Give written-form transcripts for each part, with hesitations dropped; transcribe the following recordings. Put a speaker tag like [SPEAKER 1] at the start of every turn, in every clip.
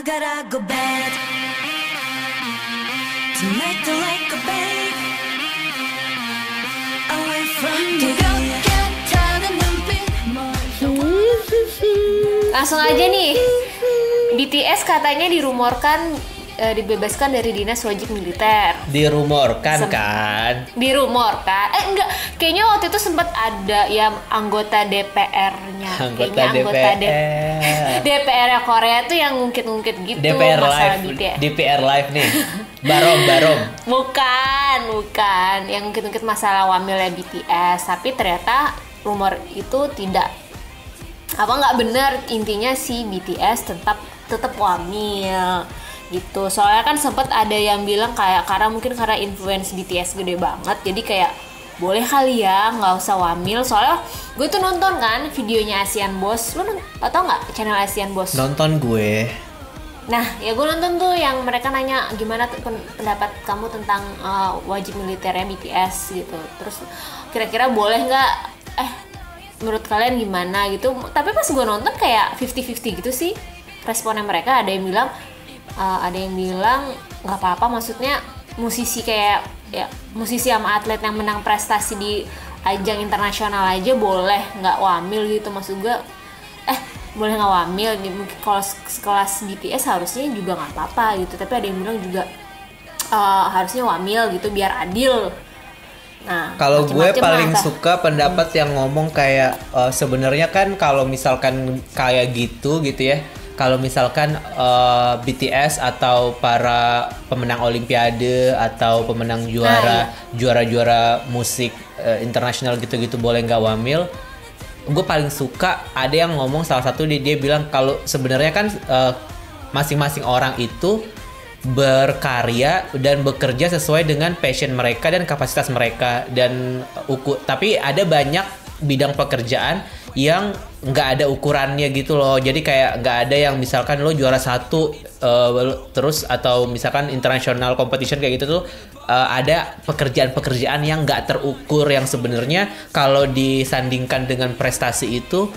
[SPEAKER 1] gotta go bed to make the like a bake away from you.
[SPEAKER 2] Langsung aja nih, BTS katanya dirumorkan dibebaskan dari dinas wajib militer.
[SPEAKER 3] Dirumorkan kan?
[SPEAKER 2] Dirumorkan? Enggak, kayaknya waktu itu sempat ada yang anggota DPR-nya.
[SPEAKER 3] Anggota
[SPEAKER 2] DPR Korea tuh yang ngungkit-ngungkit gitu
[SPEAKER 3] DPR
[SPEAKER 2] masalah
[SPEAKER 3] live,
[SPEAKER 2] BTS.
[SPEAKER 3] DPR live nih. Barom.
[SPEAKER 2] Bukan, yang ngungkit-ngungkit masalah wamilnya BTS. Tapi ternyata rumor itu nggak benar. Intinya si BTS tetap wamil gitu. Soalnya kan sempat ada yang bilang kayak karena influence BTS gede banget, jadi kayak boleh kali ya nggak usah wamil. Soalnya gue tuh nonton kan videonya Asian Boss. Lu tau nggak channel Asian Boss?
[SPEAKER 3] Nonton gue.
[SPEAKER 2] Nah ya gue nonton tuh yang mereka nanya gimana pendapat kamu tentang wajib militernya BTS gitu. Terus kira-kira boleh nggak? Menurut kalian gimana gitu. Tapi pas gue nonton kayak 50-50 gitu sih responnya mereka. Ada yang bilang nggak apa-apa, maksudnya musisi sama atlet yang menang prestasi di ajang internasional aja boleh nggak wamil gitu. Maksud gue boleh nggak wamil, mungkin kalau sekelas BTS harusnya juga nggak apa-apa gitu. Tapi ada yang bilang juga harusnya wamil gitu biar adil. Nah,
[SPEAKER 3] kalau gue paling suka pendapat yang ngomong kayak sebenarnya kan kalau misalkan kayak gitu ya, kalau misalkan BTS atau para pemenang Olimpiade atau pemenang juara musik internasional gitu-gitu boleh nggak wamil, gue paling suka ada yang ngomong, salah satu dia bilang kalau sebenarnya kan masing-masing orang itu berkarya dan bekerja sesuai dengan passion mereka dan kapasitas mereka dan tapi ada banyak bidang pekerjaan yang nggak ada ukurannya gitu loh. Jadi kayak nggak ada yang misalkan lo juara satu terus atau misalkan international competition kayak gitu tuh ada pekerjaan-pekerjaan yang nggak terukur, yang sebenarnya kalau disandingkan dengan prestasi itu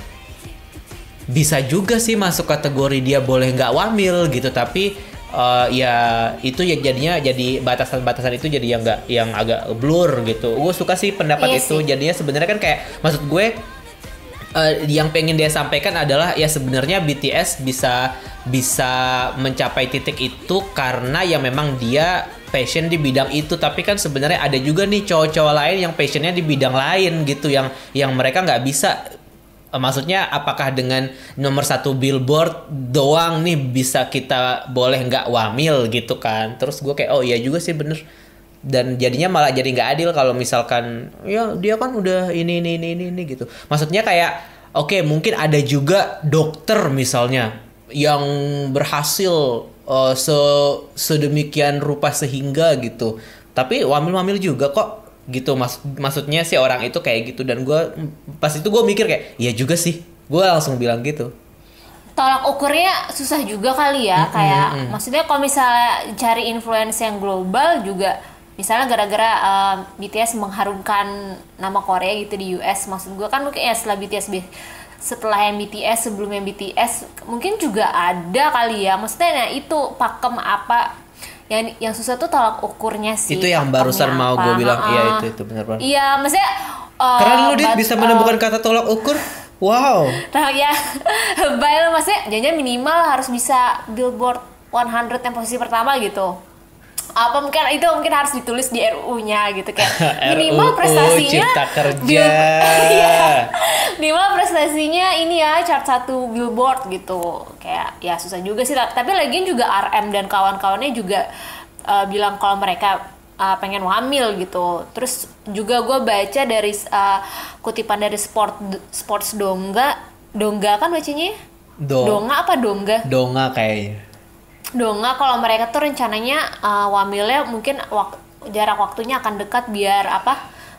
[SPEAKER 3] bisa juga sih masuk kategori dia boleh nggak wamil gitu. Tapi ya itu ya jadinya jadi batasan-batasan itu jadi yang agak blur gitu. Gue suka sih pendapat itu. Jadinya sebenarnya kan kayak maksud gue yang pengen dia sampaikan adalah ya sebenarnya BTS bisa mencapai titik itu karena ya memang dia passion di bidang itu. Tapi kan sebenarnya ada juga nih cowok-cowok lain yang passionnya di bidang lain gitu, yang mereka nggak bisa. Maksudnya apakah dengan nomor 1 Billboard doang nih bisa kita boleh nggak wamil gitu kan. Terus gue kayak oh iya juga sih bener. Dan jadinya malah jadi nggak adil kalau misalkan ya dia kan udah ini gitu. Maksudnya kayak oke, mungkin ada juga dokter misalnya yang berhasil sedemikian rupa sehingga gitu, tapi wamil juga kok gitu. Maksudnya sih orang itu kayak gitu. Dan gue pas itu gue mikir kayak iya juga sih, gue langsung bilang gitu.
[SPEAKER 2] Tolak ukurnya susah juga kali ya. Maksudnya kalau misalnya cari influence yang global juga, misalnya gara-gara BTS mengharumkan nama Korea gitu di US. Maksud gue kan mungkin ya setelah yang BTS, sebelum yang BTS mungkin juga ada kali ya. Maksudnya itu pakem apa yang susah tuh tolak ukurnya sih.
[SPEAKER 3] Itu yang barusan mau gue bilang. Iya itu benar banget.
[SPEAKER 2] Iya maksudnya
[SPEAKER 3] keren lu Dit bisa menemukan kata tolak ukur. Wow.
[SPEAKER 2] Nah ya baik, maksudnya jangan minimal harus bisa Billboard 100 yang posisi pertama gitu. Apa mungkin harus ditulis di RU-nya gitu, kayak minimal prestasinya
[SPEAKER 3] Cipta Kerja.
[SPEAKER 2] Minimal prestasinya ini ya chart 1 Billboard gitu. Kayak ya susah juga sih. Tapi lagian juga RM dan kawan-kawannya juga bilang kalau mereka pengen wamil gitu. Terus juga gue baca dari kutipan dari Sports Dongga kan bacanya? Donga apa Dongga?
[SPEAKER 3] Donga kayaknya.
[SPEAKER 2] Donga kalau mereka tuh rencananya wamilnya mungkin jarak waktunya akan dekat biar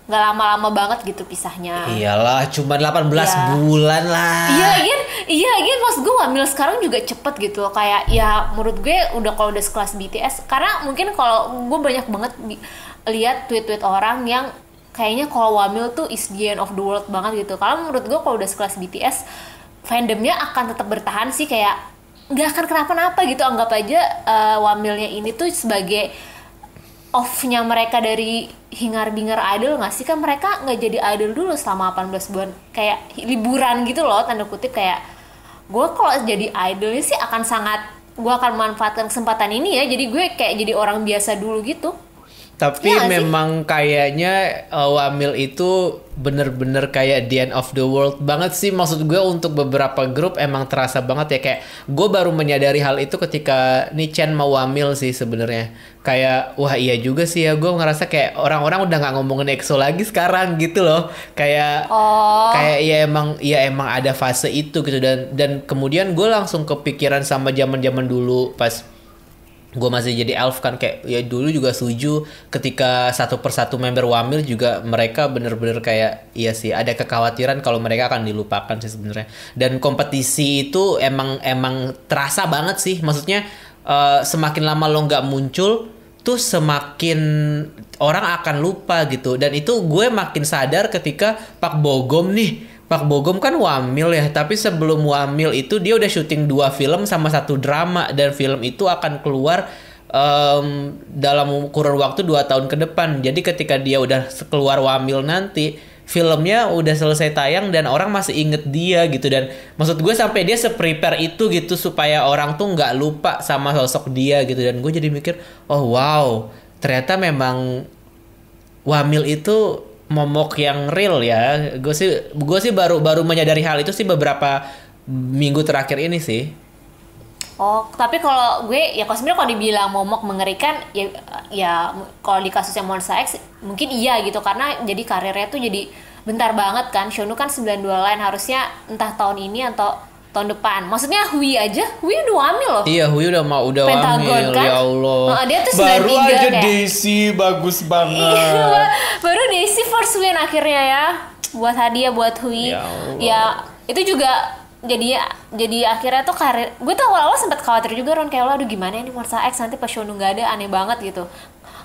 [SPEAKER 2] nggak lama-lama banget gitu pisahnya.
[SPEAKER 3] Iyalah, cuma 18 bulan lah.
[SPEAKER 2] Iya, maksud gue wamil sekarang juga cepet gitu. Kayak ya menurut gue kalau udah sekelas BTS, karena mungkin kalau gue banyak banget lihat tweet-tweet orang yang kayaknya kalau wamil tuh is the end of the world banget gitu. Kalau menurut gue kalau udah sekelas BTS, fandomnya akan tetap bertahan sih, kayak nggak akan kenapa-napa gitu. Anggap aja Wamilnya ini tuh sebagai off-nya mereka dari hingar-bingar idol nggak sih? Kan mereka nggak jadi idol dulu selama 18 bulan, kayak liburan gitu loh, tanda kutip. Kayak gue kalau jadi idolnya sih akan sangat, gue akan memanfaatkan kesempatan ini ya, jadi gue kayak jadi orang biasa dulu gitu.
[SPEAKER 3] Tapi
[SPEAKER 2] Iya nggak sih?
[SPEAKER 3] memang kayaknya Wamil itu bener-bener kayak the end of the world banget sih. Maksud gue untuk beberapa grup emang terasa banget ya. Kayak gue baru menyadari hal itu ketika Nichen mau Wamil sih sebenarnya. Kayak wah iya juga sih ya, gue ngerasa kayak orang-orang udah nggak ngomongin EXO lagi sekarang gitu loh. Kayak kayak ya emang ada fase itu gitu. Dan kemudian gue langsung kepikiran sama zaman-zaman dulu pas gue masih jadi elf kan, kayak ya dulu juga setuju ketika satu persatu member Wamil juga mereka bener-bener kayak iya sih ada kekhawatiran kalau mereka akan dilupakan sih sebenarnya. Dan kompetisi itu emang terasa banget sih, maksudnya semakin lama lo nggak muncul tuh semakin orang akan lupa gitu. Dan itu gue makin sadar ketika Pak Bogum kan Wamil ya, tapi sebelum Wamil itu dia udah syuting 2 film sama 1 drama, dan film itu akan keluar dalam kurun waktu 2 tahun ke depan. Jadi ketika dia udah keluar Wamil nanti, filmnya udah selesai tayang dan orang masih inget dia gitu. Dan maksud gue sampai dia se-prepare itu gitu supaya orang tuh nggak lupa sama sosok dia gitu. Dan gue jadi mikir, oh wow, ternyata memang Wamil itu momok yang real ya. Gue sih baru menyadari hal itu sih beberapa minggu terakhir ini sih.
[SPEAKER 2] Oh, tapi kalau gue ya kalau sebenarnya kalau dibilang momok mengerikan ya kalau di kasusnya Monsta X mungkin iya gitu, karena jadi karirnya tuh jadi bentar banget kan. Shonu kan 92 line, harusnya entah tahun ini atau tahun depan. Maksudnya Hui udah Wamil loh.
[SPEAKER 3] Iya, Hui udah
[SPEAKER 2] Pentagon,
[SPEAKER 3] Wamil
[SPEAKER 2] kan?
[SPEAKER 3] ya Allah.
[SPEAKER 2] Dia tuh
[SPEAKER 3] baru
[SPEAKER 2] 93
[SPEAKER 3] aja
[SPEAKER 2] kayak.
[SPEAKER 3] Daisy bagus banget.
[SPEAKER 2] Iya, baru Daisy first win akhirnya ya. Buat hadiah buat Hui.
[SPEAKER 3] Ya Allah.
[SPEAKER 2] Ya, itu juga jadi akhirnya tuh karir. Gue tuh awal-awal sempat khawatir juga Ron, kayak lo aduh gimana ini Monsta X nanti pas Shonu nggak ada, aneh banget gitu.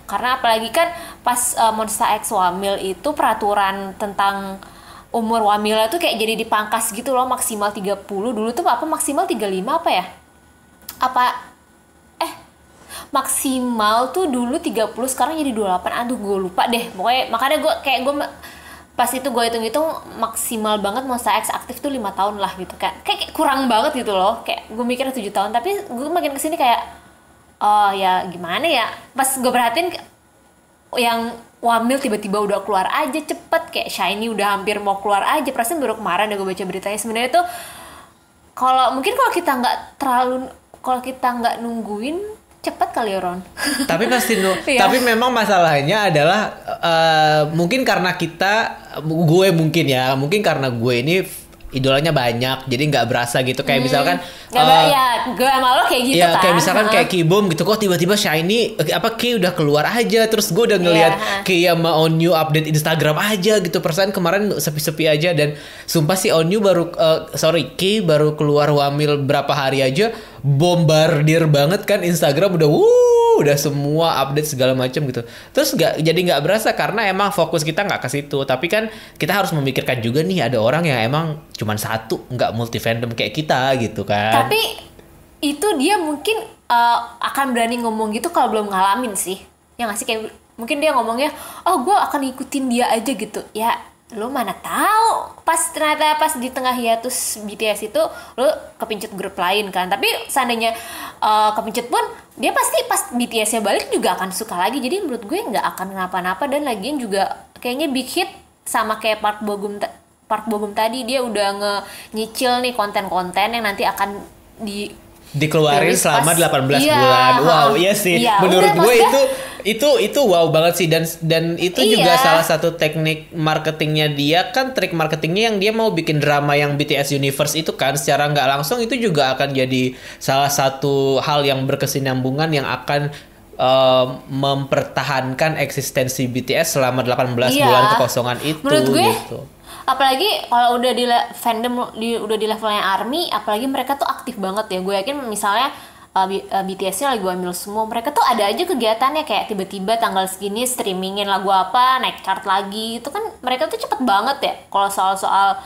[SPEAKER 2] Karena apalagi kan pas Monsta X Wamil itu peraturan tentang umur Wamilnya tuh kayak jadi dipangkas gitu loh, maksimal 30. Dulu tuh apa maksimal 35 apa ya? Maksimal tuh dulu 30, sekarang jadi 28. Aduh gue lupa deh. Pokoknya makanya gue pas itu gue hitung-hitung maksimal banget Monsta X aktif tuh 5 tahun lah gitu kan. Kayak kurang banget gitu loh. Kayak gue mikirnya 7 tahun, tapi gue makin kesini kayak oh ya gimana ya. Pas gue perhatiin yang Wamil tiba-tiba udah keluar aja cepet, kayak Shiny udah hampir mau keluar aja. Perasaan baru kemarin gue baca beritanya. Sebenarnya tuh kalau kita nggak nungguin cepet kali ya Ron.
[SPEAKER 3] Tapi pasti
[SPEAKER 2] Iya.
[SPEAKER 3] tapi memang masalahnya adalah mungkin karena mungkin karena gue ini idolanya banyak, jadi nggak berasa gitu. Kayak misalkan
[SPEAKER 2] Ya gue sama lo kayak gitu
[SPEAKER 3] ya,
[SPEAKER 2] kan.
[SPEAKER 3] kayak misalkan kayak Kibom gitu, kok tiba-tiba Shiny Ki udah keluar aja, terus gue udah ngelihat Ki sama Onyu update Instagram aja gitu. Perasaan kemarin sepi-sepi aja. Dan sumpah sih Onyu Ki baru keluar Wamil berapa hari aja bombardir banget kan Instagram, udah semua update segala macam gitu. Terus nggak berasa karena emang fokus kita nggak ke situ. Tapi kan kita harus memikirkan juga nih, ada orang yang emang cuman satu, nggak multi fandom kayak kita gitu kan.
[SPEAKER 2] Tapi itu dia mungkin akan berani ngomong gitu kalau belum ngalamin sih. Ya nggak sih, kayak mungkin dia ngomongnya, oh gue akan ikutin dia aja gitu. Ya lo mana tahu ternyata pas di tengah hiatus BTS itu lo kepincut grup lain kan. Tapi seandainya kepincut pun dia pasti pas BTS-nya balik juga akan suka lagi. Jadi menurut gue nggak akan kenapa-napa. Dan lagian juga kayaknya big hit sama kayak Park Bogum tadi, dia udah nyicil nih konten-konten yang nanti akan
[SPEAKER 3] dikeluarin selama 18
[SPEAKER 2] iya,
[SPEAKER 3] bulan. Wow, iya sih.
[SPEAKER 2] Iya,
[SPEAKER 3] menurut
[SPEAKER 2] udah,
[SPEAKER 3] gue itu wow banget sih. Dan itu juga salah satu teknik marketingnya dia kan. Trik marketingnya yang dia mau bikin drama yang BTS Universe itu kan, secara nggak langsung itu juga akan jadi salah satu hal yang berkesinambungan yang akan mempertahankan eksistensi BTS selama 18 bulan kekosongan itu.
[SPEAKER 2] Menurut gue
[SPEAKER 3] gitu.
[SPEAKER 2] Apalagi kalau udah di fandom udah di levelnya ARMY, apalagi mereka tuh aktif banget ya. Gue yakin misalnya BTS-nya lagi Wamil semua, mereka tuh ada aja kegiatannya, kayak tiba-tiba tanggal segini streamingin lagu apa, naik chart lagi. Itu kan mereka tuh cepet banget ya kalau soal-soal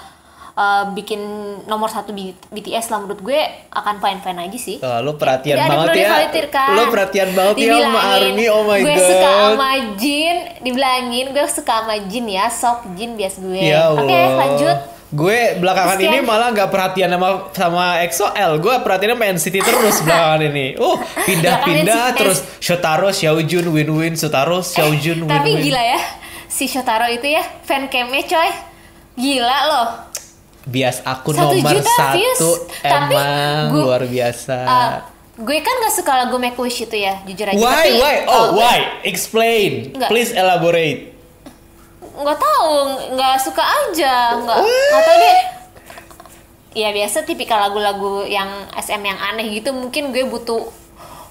[SPEAKER 2] bikin nomor satu BTS lah, menurut gue akan fine-fine aja sih.
[SPEAKER 3] Lo perhatian
[SPEAKER 2] Tidak ada
[SPEAKER 3] banget
[SPEAKER 2] perlu
[SPEAKER 3] ya.
[SPEAKER 2] dikhawatirkan.
[SPEAKER 3] Lo perhatian banget ya sama
[SPEAKER 2] Dibilangin,
[SPEAKER 3] ARMY. Oh my
[SPEAKER 2] gue
[SPEAKER 3] god.
[SPEAKER 2] suka sama Jin, dibilangin gue suka sama Jin ya, sok Jin bias gue.
[SPEAKER 3] Ya
[SPEAKER 2] Oke,
[SPEAKER 3] Allah.
[SPEAKER 2] lanjut.
[SPEAKER 3] Gue belakangan
[SPEAKER 2] Sekian.
[SPEAKER 3] ini malah nggak perhatian sama EXO-L. Gue perhatian sama NCT terus belakangan ini. Pindah-pindah
[SPEAKER 2] NCT.
[SPEAKER 3] terus Shotaro, Xiaojun, Win-Win, Shotaro, Xiaojun, Win-Win.
[SPEAKER 2] Tapi gila ya, si Shotaro itu ya fan cam-nya coy, gila loh.
[SPEAKER 3] Bias aku
[SPEAKER 2] 1
[SPEAKER 3] nomor
[SPEAKER 2] juta views.
[SPEAKER 3] 1
[SPEAKER 2] Tapi
[SPEAKER 3] emang
[SPEAKER 2] gue-
[SPEAKER 3] luar biasa.
[SPEAKER 2] Gue kan gak suka lagu Make Wish itu ya, jujur aja.
[SPEAKER 3] Why?
[SPEAKER 2] Tapi,
[SPEAKER 3] Why? Why? Explain.
[SPEAKER 2] Nggak.
[SPEAKER 3] Please elaborate.
[SPEAKER 2] Nggak tahu, nggak suka aja, nggak tahu deh. Ya biasa tipikal lagu-lagu yang SM yang aneh gitu, mungkin gue butuh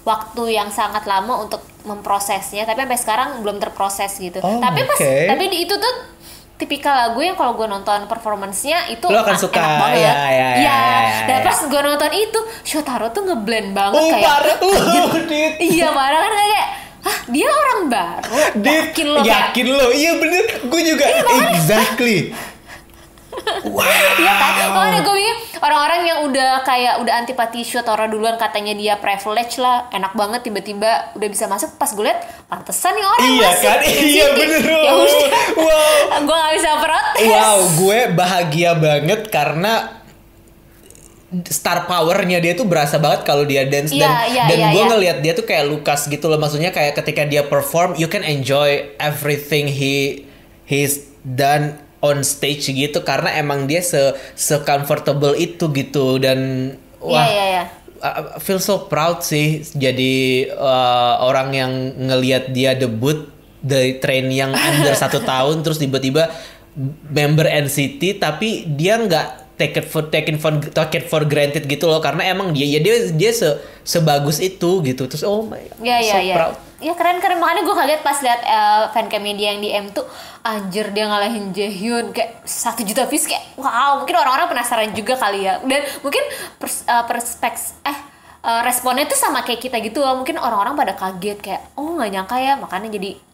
[SPEAKER 2] waktu yang sangat lama untuk memprosesnya, tapi sampai sekarang belum terproses gitu.
[SPEAKER 3] Oh,
[SPEAKER 2] Tapi
[SPEAKER 3] oke.
[SPEAKER 2] tapi di itu tuh tipikal lagu yang kalau gue nonton performance-nya itu
[SPEAKER 3] Lo akan suka,
[SPEAKER 2] enak banget.
[SPEAKER 3] ya.
[SPEAKER 2] Dan pas gue nonton itu, Shotaro tuh ngeblend banget
[SPEAKER 3] Oh,
[SPEAKER 2] kayak
[SPEAKER 3] parah. Dit.
[SPEAKER 2] iya parah kan kayak dia orang baru.
[SPEAKER 3] Dit,
[SPEAKER 2] Yakin lo kayak
[SPEAKER 3] yakin lo? Iya bener. Gue juga exactly.
[SPEAKER 2] iya kan? Makanya gue pikir orang-orang yang udah antipati Shotaro duluan, katanya dia privilege lah, enak banget, tiba-tiba udah bisa masuk, pas gue liat pantesan nih orang
[SPEAKER 3] Iya
[SPEAKER 2] masuk.
[SPEAKER 3] kan? Iya bener.
[SPEAKER 2] Ya udah.
[SPEAKER 3] Wow.
[SPEAKER 2] Gue gak bisa protes.
[SPEAKER 3] Wow, gue bahagia banget karena star powernya dia tuh berasa banget kalau dia dance.
[SPEAKER 2] Iya,
[SPEAKER 3] dan
[SPEAKER 2] iya,
[SPEAKER 3] gue
[SPEAKER 2] iya.
[SPEAKER 3] ngelihat dia tuh kayak Lucas gitu loh, maksudnya kayak ketika dia perform you can enjoy everything he's done on stage gitu, karena emang dia se comfortable itu gitu. Dan wah,
[SPEAKER 2] Iya.
[SPEAKER 3] I feel so proud sih jadi orang yang ngelihat dia debut dari train yang under 1 tahun terus tiba-tiba member NCT, tapi dia nggak take it for granted gitu loh, karena emang dia sebagus itu gitu. Terus oh my god, so proud.
[SPEAKER 2] Ya keren makanya gue kaget pas liat fancam dia yang di M tuh, anjir dia ngalahin Jaehyun kayak 1 juta views, kayak wow, mungkin orang-orang penasaran juga kali ya, dan mungkin responnya tuh sama kayak kita gitu loh, mungkin orang-orang pada kaget kayak oh nggak nyangka ya, makanya jadi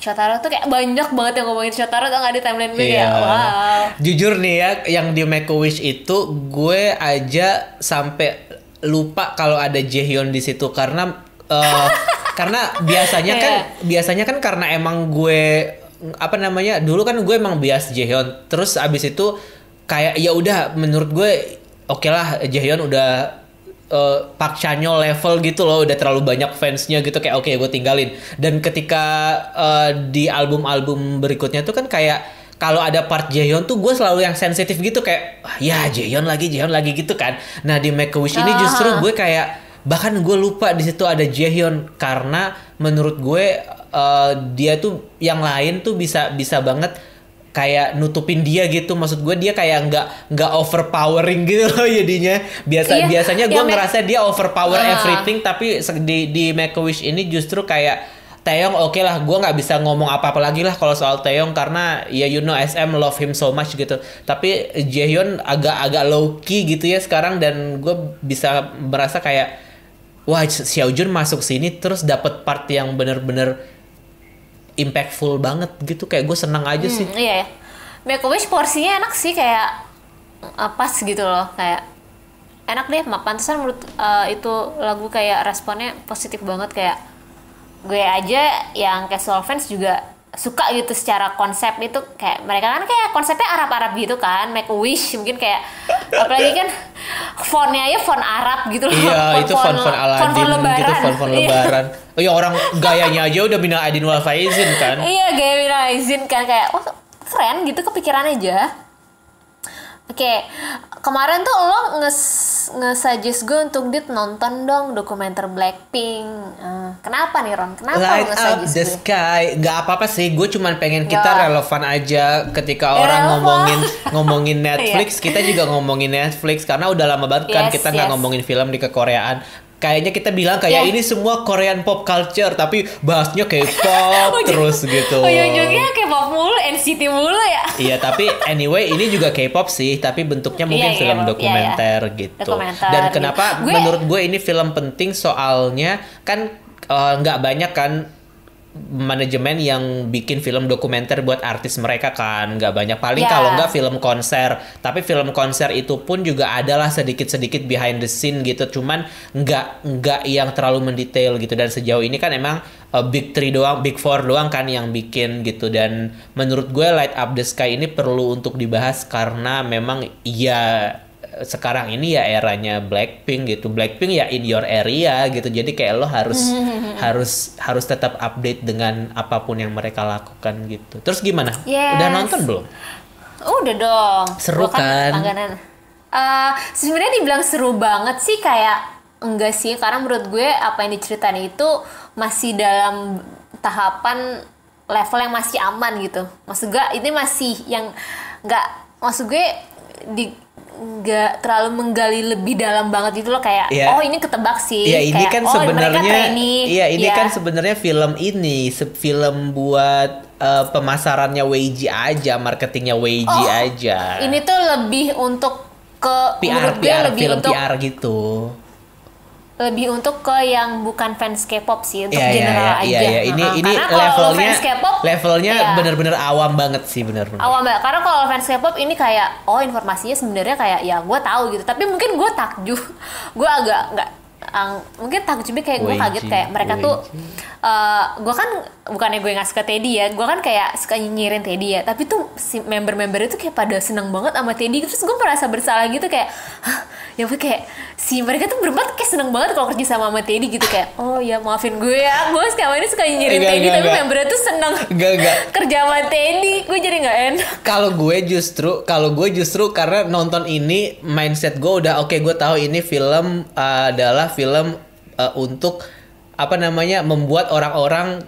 [SPEAKER 2] Shotaro tuh kayak banyak banget yang ngomongin Shotaro tuh nggak di timeline gue
[SPEAKER 3] Iya.
[SPEAKER 2] ya, wow.
[SPEAKER 3] Jujur nih ya, yang di Make a Wish itu gue aja sampai lupa kalau ada Jaehyun di situ, karena karena biasanya kan karena emang gue dulu kan gue emang bias Jaehyun, terus abis itu kayak ya udah menurut gue oke lah Jaehyun udah Park Chanyeol level gitu loh, udah terlalu banyak fansnya gitu, kayak oke gue tinggalin. Dan ketika di album-album berikutnya tuh kan kayak kalau ada part Jaehyun tuh gue selalu yang sensitif gitu, kayak ya Jaehyun lagi gitu kan. Nah di Make a Wish ini justru gue kayak bahkan gue lupa di situ ada Jaehyun, karena menurut gue dia tuh yang lain tuh bisa banget kayak nutupin dia gitu. Maksud gue dia kayak nggak overpowering gitu loh jadinya. Biasanya gue ngerasa dia overpower everything, tapi di Make a Wish ini justru kayak Taeyong oke lah, gue nggak bisa ngomong apa-apa lagi lah kalau soal Taeyong, karena ya you know SM love him so much gitu. Tapi Jaehyun agak low key gitu ya sekarang, dan gue bisa merasa kayak wah Xiaojun masuk sini terus dapat part yang bener-bener impactful banget gitu, kayak gue senang aja sih.
[SPEAKER 2] Iya ya. Make a Wish porsinya enak sih, kayak pas gitu loh, kayak enak deh. Pantesan menurut itu lagu kayak responnya positif banget, kayak gue aja yang casual fans juga suka gitu secara konsep itu, kayak mereka kan kayak konsepnya Arab-Arab gitu kan, Make a Wish mungkin kayak apalagi kan fontnya aja font Arab gitu loh.
[SPEAKER 3] Iya, itu font Aladdin gitu, font lebaran. Oh ya, orang gayanya aja udah Mina Aidin wal Faizin kan.
[SPEAKER 2] Iya, gaya Mina Aidin kan, kayak wah keren gitu, kepikiran aja. Oke, kemarin tuh lo nge-suggest gue untuk nonton dong dokumenter Blackpink. Kenapa nih Ron? Kenapa
[SPEAKER 3] Light
[SPEAKER 2] lo
[SPEAKER 3] up
[SPEAKER 2] nge-suggest
[SPEAKER 3] the
[SPEAKER 2] gue?
[SPEAKER 3] sky. Gak apa-apa sih, gue cuman pengen kita
[SPEAKER 2] Ya.
[SPEAKER 3] relevan aja ketika orang ngomongin Netflix. Kita juga ngomongin Netflix karena udah lama banget kan kita nggak ngomongin film di kekoreaan. Kayaknya kita bilang kayak ini semua Korean pop culture, tapi bahasnya K-pop terus gitu.
[SPEAKER 2] Ujung-ujungnya K-pop mulu, NCT mulu ya.
[SPEAKER 3] Iya, tapi anyway ini juga K-pop sih, tapi bentuknya mungkin
[SPEAKER 2] Iya,
[SPEAKER 3] film
[SPEAKER 2] K-pop,
[SPEAKER 3] dokumenter gitu.
[SPEAKER 2] Dokumenter
[SPEAKER 3] Dan
[SPEAKER 2] gitu.
[SPEAKER 3] kenapa menurut gue ini film penting, soalnya kan nggak banyak kan manajemen yang bikin film dokumenter buat artis mereka kan, nggak banyak, paling
[SPEAKER 2] Ya.
[SPEAKER 3] kalau nggak film konser. Tapi film konser itu pun juga adalah sedikit-sedikit behind the scene gitu, cuman nggak yang terlalu mendetail gitu. Dan sejauh ini kan emang Big Three doang, Big Four doang kan yang bikin gitu. Dan menurut gue Light Up the Sky ini perlu untuk dibahas karena memang ya sekarang ini ya eranya Blackpink gitu. Blackpink ya in your area gitu. Jadi kayak lo harus tetap update dengan apapun yang mereka lakukan gitu. Terus gimana?
[SPEAKER 2] Yes.
[SPEAKER 3] Udah nonton belum?
[SPEAKER 2] Udah dong.
[SPEAKER 3] Seru
[SPEAKER 2] Gua
[SPEAKER 3] kan?
[SPEAKER 2] Langganan. Sebenarnya dibilang seru banget sih kayak enggak sih, karena menurut gue apa yang diceritain itu masih dalam tahapan level yang masih aman gitu. Maksud gue ini masih yang maksud gue nggak terlalu menggali lebih dalam banget gitu loh, kayak
[SPEAKER 3] Iya.
[SPEAKER 2] oh ini ketebak sih.
[SPEAKER 3] Iya, ini
[SPEAKER 2] kayak,
[SPEAKER 3] kan
[SPEAKER 2] mereka
[SPEAKER 3] sebenarnya
[SPEAKER 2] trainee.
[SPEAKER 3] ini
[SPEAKER 2] Iya.
[SPEAKER 3] kan sebenarnya film buat pemasarannya WG aja, marketingnya WG aja.
[SPEAKER 2] Ini tuh lebih untuk ke
[SPEAKER 3] PR
[SPEAKER 2] menurut gue lebih
[SPEAKER 3] film
[SPEAKER 2] untuk
[SPEAKER 3] PR gitu.
[SPEAKER 2] lebih untuk ke yang bukan fans K-pop sih, untuk
[SPEAKER 3] Iya,
[SPEAKER 2] general aja.
[SPEAKER 3] iya. Ini
[SPEAKER 2] Karena kalau
[SPEAKER 3] levelnya
[SPEAKER 2] fans K-pop, iya,
[SPEAKER 3] bener-bener awam banget sih, bener-bener.
[SPEAKER 2] awam banget. Karena kalau fans K-pop ini kayak informasinya sebenarnya kayak ya gue tahu gitu, tapi mungkin gue takjub, gue agak nggak mungkin takjubnya kayak gue
[SPEAKER 3] WG,
[SPEAKER 2] kaget kayak mereka tuh gue kan bukannya gue nggak suka Teddy ya, gue kan kayak suka nyinyirin Teddy ya, tapi tuh si member-member itu kayak pada seneng banget sama Teddy, terus gue merasa bersalah gitu kayak ya kayak si mereka tuh berempat kayak seneng banget kalau kerja sama Teddy gitu, kayak oh ya maafin gue ya, gue sekarang ini suka nyinyirin Teddy, tapi membernya tuh seneng kerja sama Teddy, gue jadi nggak enak.
[SPEAKER 3] Kalau gue justru karena nonton ini mindset gue udah oke, gue tahu ini film adalah film untuk apa namanya, membuat orang-orang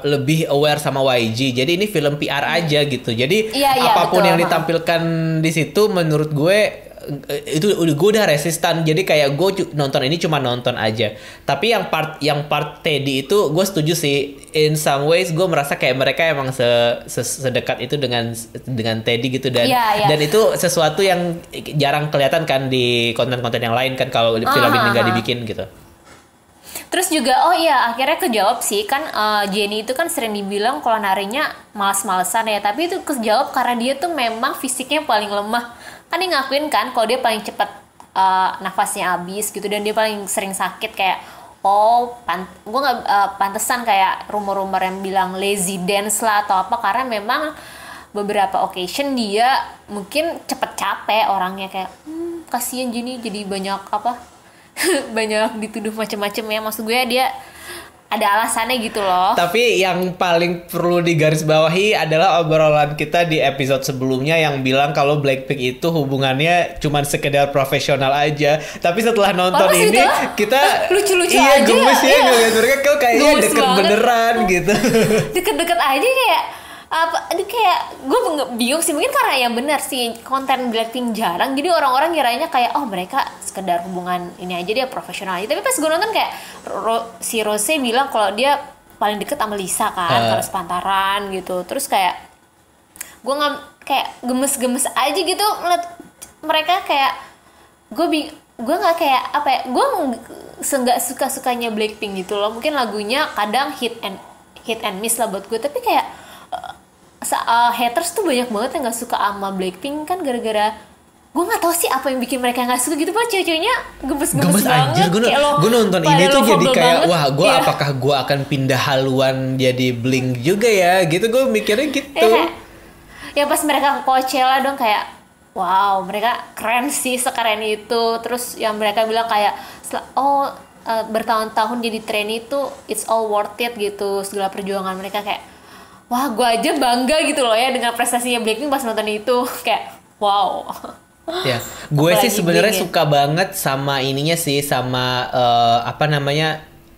[SPEAKER 3] lebih aware sama YG. Jadi ini film PR aja gitu. Jadi apapun
[SPEAKER 2] betul,
[SPEAKER 3] yang ditampilkan di situ menurut gue itu gue udah resistan. Jadi kayak gue nonton ini cuma nonton aja. Tapi yang part Teddy itu gue setuju sih. In some ways gue merasa kayak mereka emang sedekat itu dengan Teddy gitu, dan dan itu sesuatu yang jarang kelihatan kan di konten-konten yang lain kan kalau film ini nggak dibikin gitu.
[SPEAKER 2] Terus juga akhirnya kejawab sih kan, Jennie itu kan sering dibilang kalau narinya males-malesan ya, tapi itu kejawab karena dia tuh memang fisiknya paling lemah. Kan dia ngakuin kan kalau dia paling cepat nafasnya habis gitu, dan dia paling sering sakit kayak gue nggak pantesan kayak rumor-rumor yang bilang lazy dance lah atau apa, karena memang beberapa occasion dia mungkin cepet capek orangnya, kayak kasihan Jennie jadi banyak banyak dituduh macam-macam ya. Maksud gue dia ada alasannya gitu loh.
[SPEAKER 3] Tapi yang paling perlu digarisbawahi adalah obrolan kita di episode sebelumnya yang bilang kalau Blackpink itu hubungannya cuman sekedar profesional aja. Tapi setelah nonton ini kita
[SPEAKER 2] lucu-lucu
[SPEAKER 3] aja.
[SPEAKER 2] gemes
[SPEAKER 3] ya ngeliat mereka kok kayaknya
[SPEAKER 2] gemes
[SPEAKER 3] deket
[SPEAKER 2] banget.
[SPEAKER 3] beneran gitu.
[SPEAKER 2] Deket-deket aja kayak kayak gue bingung sih, mungkin karena yang benar sih konten Blackpink jarang, jadi orang-orang kiranya kayak mereka sekedar hubungan ini aja, dia profesional aja. Tapi pas gue nonton kayak si Rose bilang kalau dia paling deket sama Lisa kan, karena sepantaran gitu. Terus kayak gue kayak gemes-gemes aja gitu ngeliat mereka, kayak gue nggak kayak gue nggak suka-sukanya Blackpink gitu loh. Mungkin lagunya kadang hit and miss lah buat gue, tapi kayak haters tuh banyak banget yang nggak suka sama Blackpink kan, gara-gara gue nggak tahu sih apa yang bikin mereka nggak suka gitu. Pak cewek-ceweknya gemes banget.
[SPEAKER 3] Gue nonton ini tuh jadi kayak
[SPEAKER 2] banget.
[SPEAKER 3] gue apakah gue akan pindah haluan jadi Blink juga ya gitu, gue mikirnya gitu.
[SPEAKER 2] Ya pas mereka ke Coachella dong, kayak wow mereka keren sih, sekeren itu. Terus yang mereka bilang kayak bertahun-tahun jadi trainee itu it's all worth it gitu, segala perjuangan mereka. Kayak wah gue aja bangga gitu loh ya dengan prestasinya Blackpink pas nonton itu, kayak wow.
[SPEAKER 3] Ya, gue sih sebenarnya suka banget sama ininya sih, sama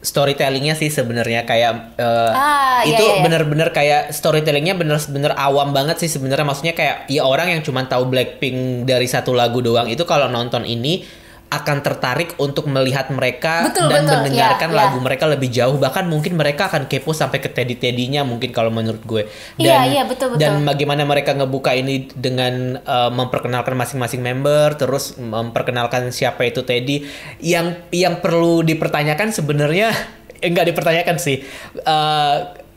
[SPEAKER 3] storytellingnya sih sebenarnya, kayak itu bener-bener kayak storytellingnya bener-bener awam banget sih sebenarnya. Maksudnya kayak ya orang yang cuma tahu Blackpink dari satu lagu doang itu kalau nonton ini akan tertarik untuk melihat mereka dan mendengarkan lagu mereka lebih jauh, bahkan mungkin mereka akan kepo sampai ke Teddy-Teddy-nya mungkin kalau menurut gue. Dan
[SPEAKER 2] betul.
[SPEAKER 3] Dan bagaimana mereka ngebuka ini dengan memperkenalkan masing-masing member, terus memperkenalkan siapa itu Teddy. Yang perlu dipertanyakan sebenarnya nggak dipertanyakan sih.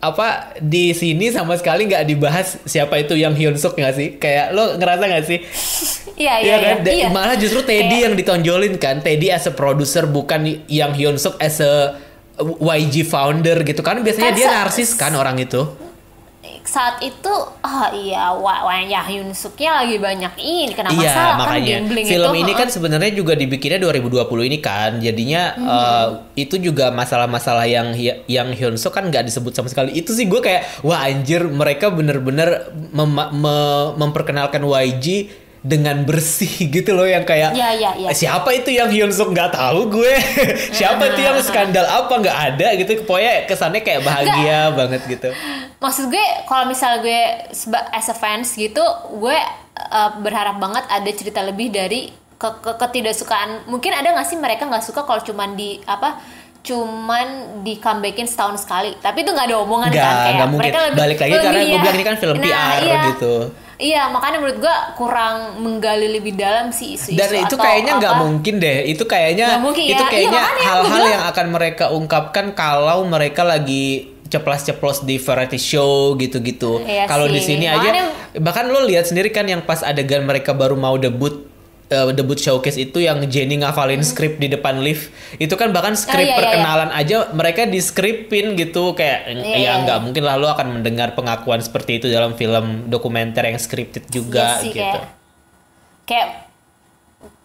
[SPEAKER 3] Apa di sini sama sekali nggak dibahas siapa itu Yang Hyun Suk nggak sih? Kayak lo ngerasa nggak sih?
[SPEAKER 2] Iya
[SPEAKER 3] kan?
[SPEAKER 2] iya.
[SPEAKER 3] Malah justru Teddy yang ditonjolin kan. Teddy as a producer, bukan Yang Hyun Suk as a YG founder gitu kan. Biasanya
[SPEAKER 2] Kan
[SPEAKER 3] dia narsis kan orang itu.
[SPEAKER 2] Saat itu ya Hyun Suknya lagi banyak ini kena
[SPEAKER 3] Iya,
[SPEAKER 2] masalah kan
[SPEAKER 3] makanya
[SPEAKER 2] gambling
[SPEAKER 3] film
[SPEAKER 2] itu.
[SPEAKER 3] ini kan sebenarnya juga dibikinnya 2020 ini kan. Jadinya itu juga masalah-masalah yang Hyun Suk kan nggak disebut sama sekali. Itu sih gue kayak wah anjir, mereka bener-bener memperkenalkan YG dengan bersih gitu loh, yang kayak
[SPEAKER 2] Iya.
[SPEAKER 3] siapa itu Yang Hyun Suk, nggak tahu gue. Siapa itu yang skandal apa, nggak ada gitu. Pokoknya kesannya kayak bahagia banget gitu.
[SPEAKER 2] Maksud gue kalau misal gue as a fans gitu, gue berharap banget ada cerita lebih dari ketidaksukaan. Mungkin ada nggak sih mereka nggak suka kalau cuman di comebackin setahun sekali, tapi itu nggak ada omongan kan, kayak
[SPEAKER 3] Nggak mungkin.
[SPEAKER 2] mereka
[SPEAKER 3] Balik lagi karena gue bilang ini kan film PR gitu.
[SPEAKER 2] Iya, makanya menurut gue kurang menggali lebih dalam sih isu-isu.
[SPEAKER 3] Dan itu
[SPEAKER 2] atau
[SPEAKER 3] kayaknya nggak
[SPEAKER 2] apa.
[SPEAKER 3] mungkin deh. Itu kayaknya
[SPEAKER 2] Nggak mungkin,
[SPEAKER 3] itu
[SPEAKER 2] ya.
[SPEAKER 3] kayaknya
[SPEAKER 2] Iya, makanya aku
[SPEAKER 3] hal-hal
[SPEAKER 2] bilang.
[SPEAKER 3] yang akan mereka ungkapkan kalau mereka lagi ceplos-ceplos di variety show gitu-gitu.
[SPEAKER 2] Iya
[SPEAKER 3] Kalau di
[SPEAKER 2] sih.
[SPEAKER 3] sini
[SPEAKER 2] Makanya-
[SPEAKER 3] aja, bahkan lo lihat sendiri kan yang pas adegan mereka baru mau debut showcase itu, yang Jennie ngafalin skrip di depan lift itu kan, bahkan skrip
[SPEAKER 2] iya.
[SPEAKER 3] perkenalan aja mereka di skripin gitu, kayak
[SPEAKER 2] Iya.
[SPEAKER 3] nggak mungkin lah lo akan mendengar pengakuan seperti itu dalam film dokumenter yang scripted juga
[SPEAKER 2] Iya sih,
[SPEAKER 3] gitu.
[SPEAKER 2] kayak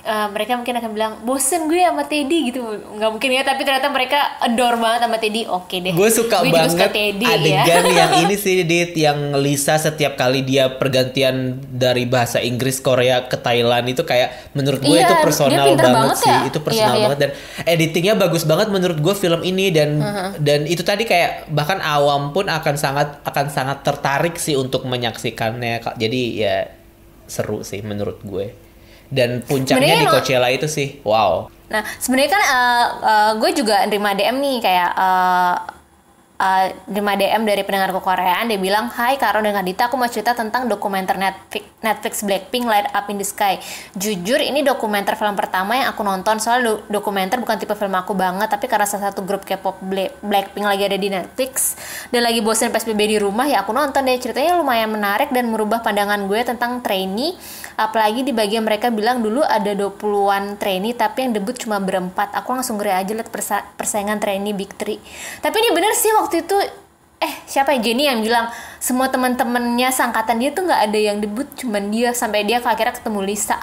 [SPEAKER 2] mereka mungkin akan bilang bosen gue sama Teddy gitu, nggak mungkin ya, tapi ternyata mereka adore banget sama Teddy. Oke deh,
[SPEAKER 3] Gue suka
[SPEAKER 2] juga
[SPEAKER 3] banget
[SPEAKER 2] Teddy,
[SPEAKER 3] adegan
[SPEAKER 2] ya.
[SPEAKER 3] yang ini sih, Dit, yang Lisa setiap kali dia pergantian dari bahasa Inggris Korea ke Thailand itu kayak menurut gue
[SPEAKER 2] Iya,
[SPEAKER 3] itu
[SPEAKER 2] dia
[SPEAKER 3] personal
[SPEAKER 2] pinter
[SPEAKER 3] banget
[SPEAKER 2] banget
[SPEAKER 3] sih.
[SPEAKER 2] ya.
[SPEAKER 3] Itu personal
[SPEAKER 2] Iya.
[SPEAKER 3] banget, dan editingnya bagus banget menurut gue film ini, dan itu tadi kayak bahkan awam pun akan sangat tertarik sih untuk menyaksikannya. Jadi ya seru sih menurut gue. Dan puncaknya
[SPEAKER 2] Sebenarnya
[SPEAKER 3] di Coachella itu sih, wow.
[SPEAKER 2] Nah, sebenarnya kan gue juga nerima DM nih, kayak nerima DM dari pendengar Koreaan. Dia bilang, "Hai Karo dan Kadita, aku mau cerita tentang dokumenter Netflix Blackpink Light Up in the Sky. Jujur ini dokumenter film pertama yang aku nonton, soalnya dokumenter bukan tipe film aku banget, tapi karena salah satu grup K-pop Blackpink lagi ada di Netflix dan lagi bosan PSBB di rumah, ya aku nonton deh. Ceritanya lumayan menarik dan merubah pandangan gue tentang trainee, apalagi di bagian mereka bilang dulu ada 20-an trainee tapi yang debut cuma berempat. Aku langsung ngeri aja liat persaingan trainee Big Three. Tapi ini bener sih, waktu itu siapa ya, Jennie yang bilang semua teman-temannya seangkatan dia tuh nggak ada yang debut, cuman dia, sampai dia akhirnya ketemu Lisa.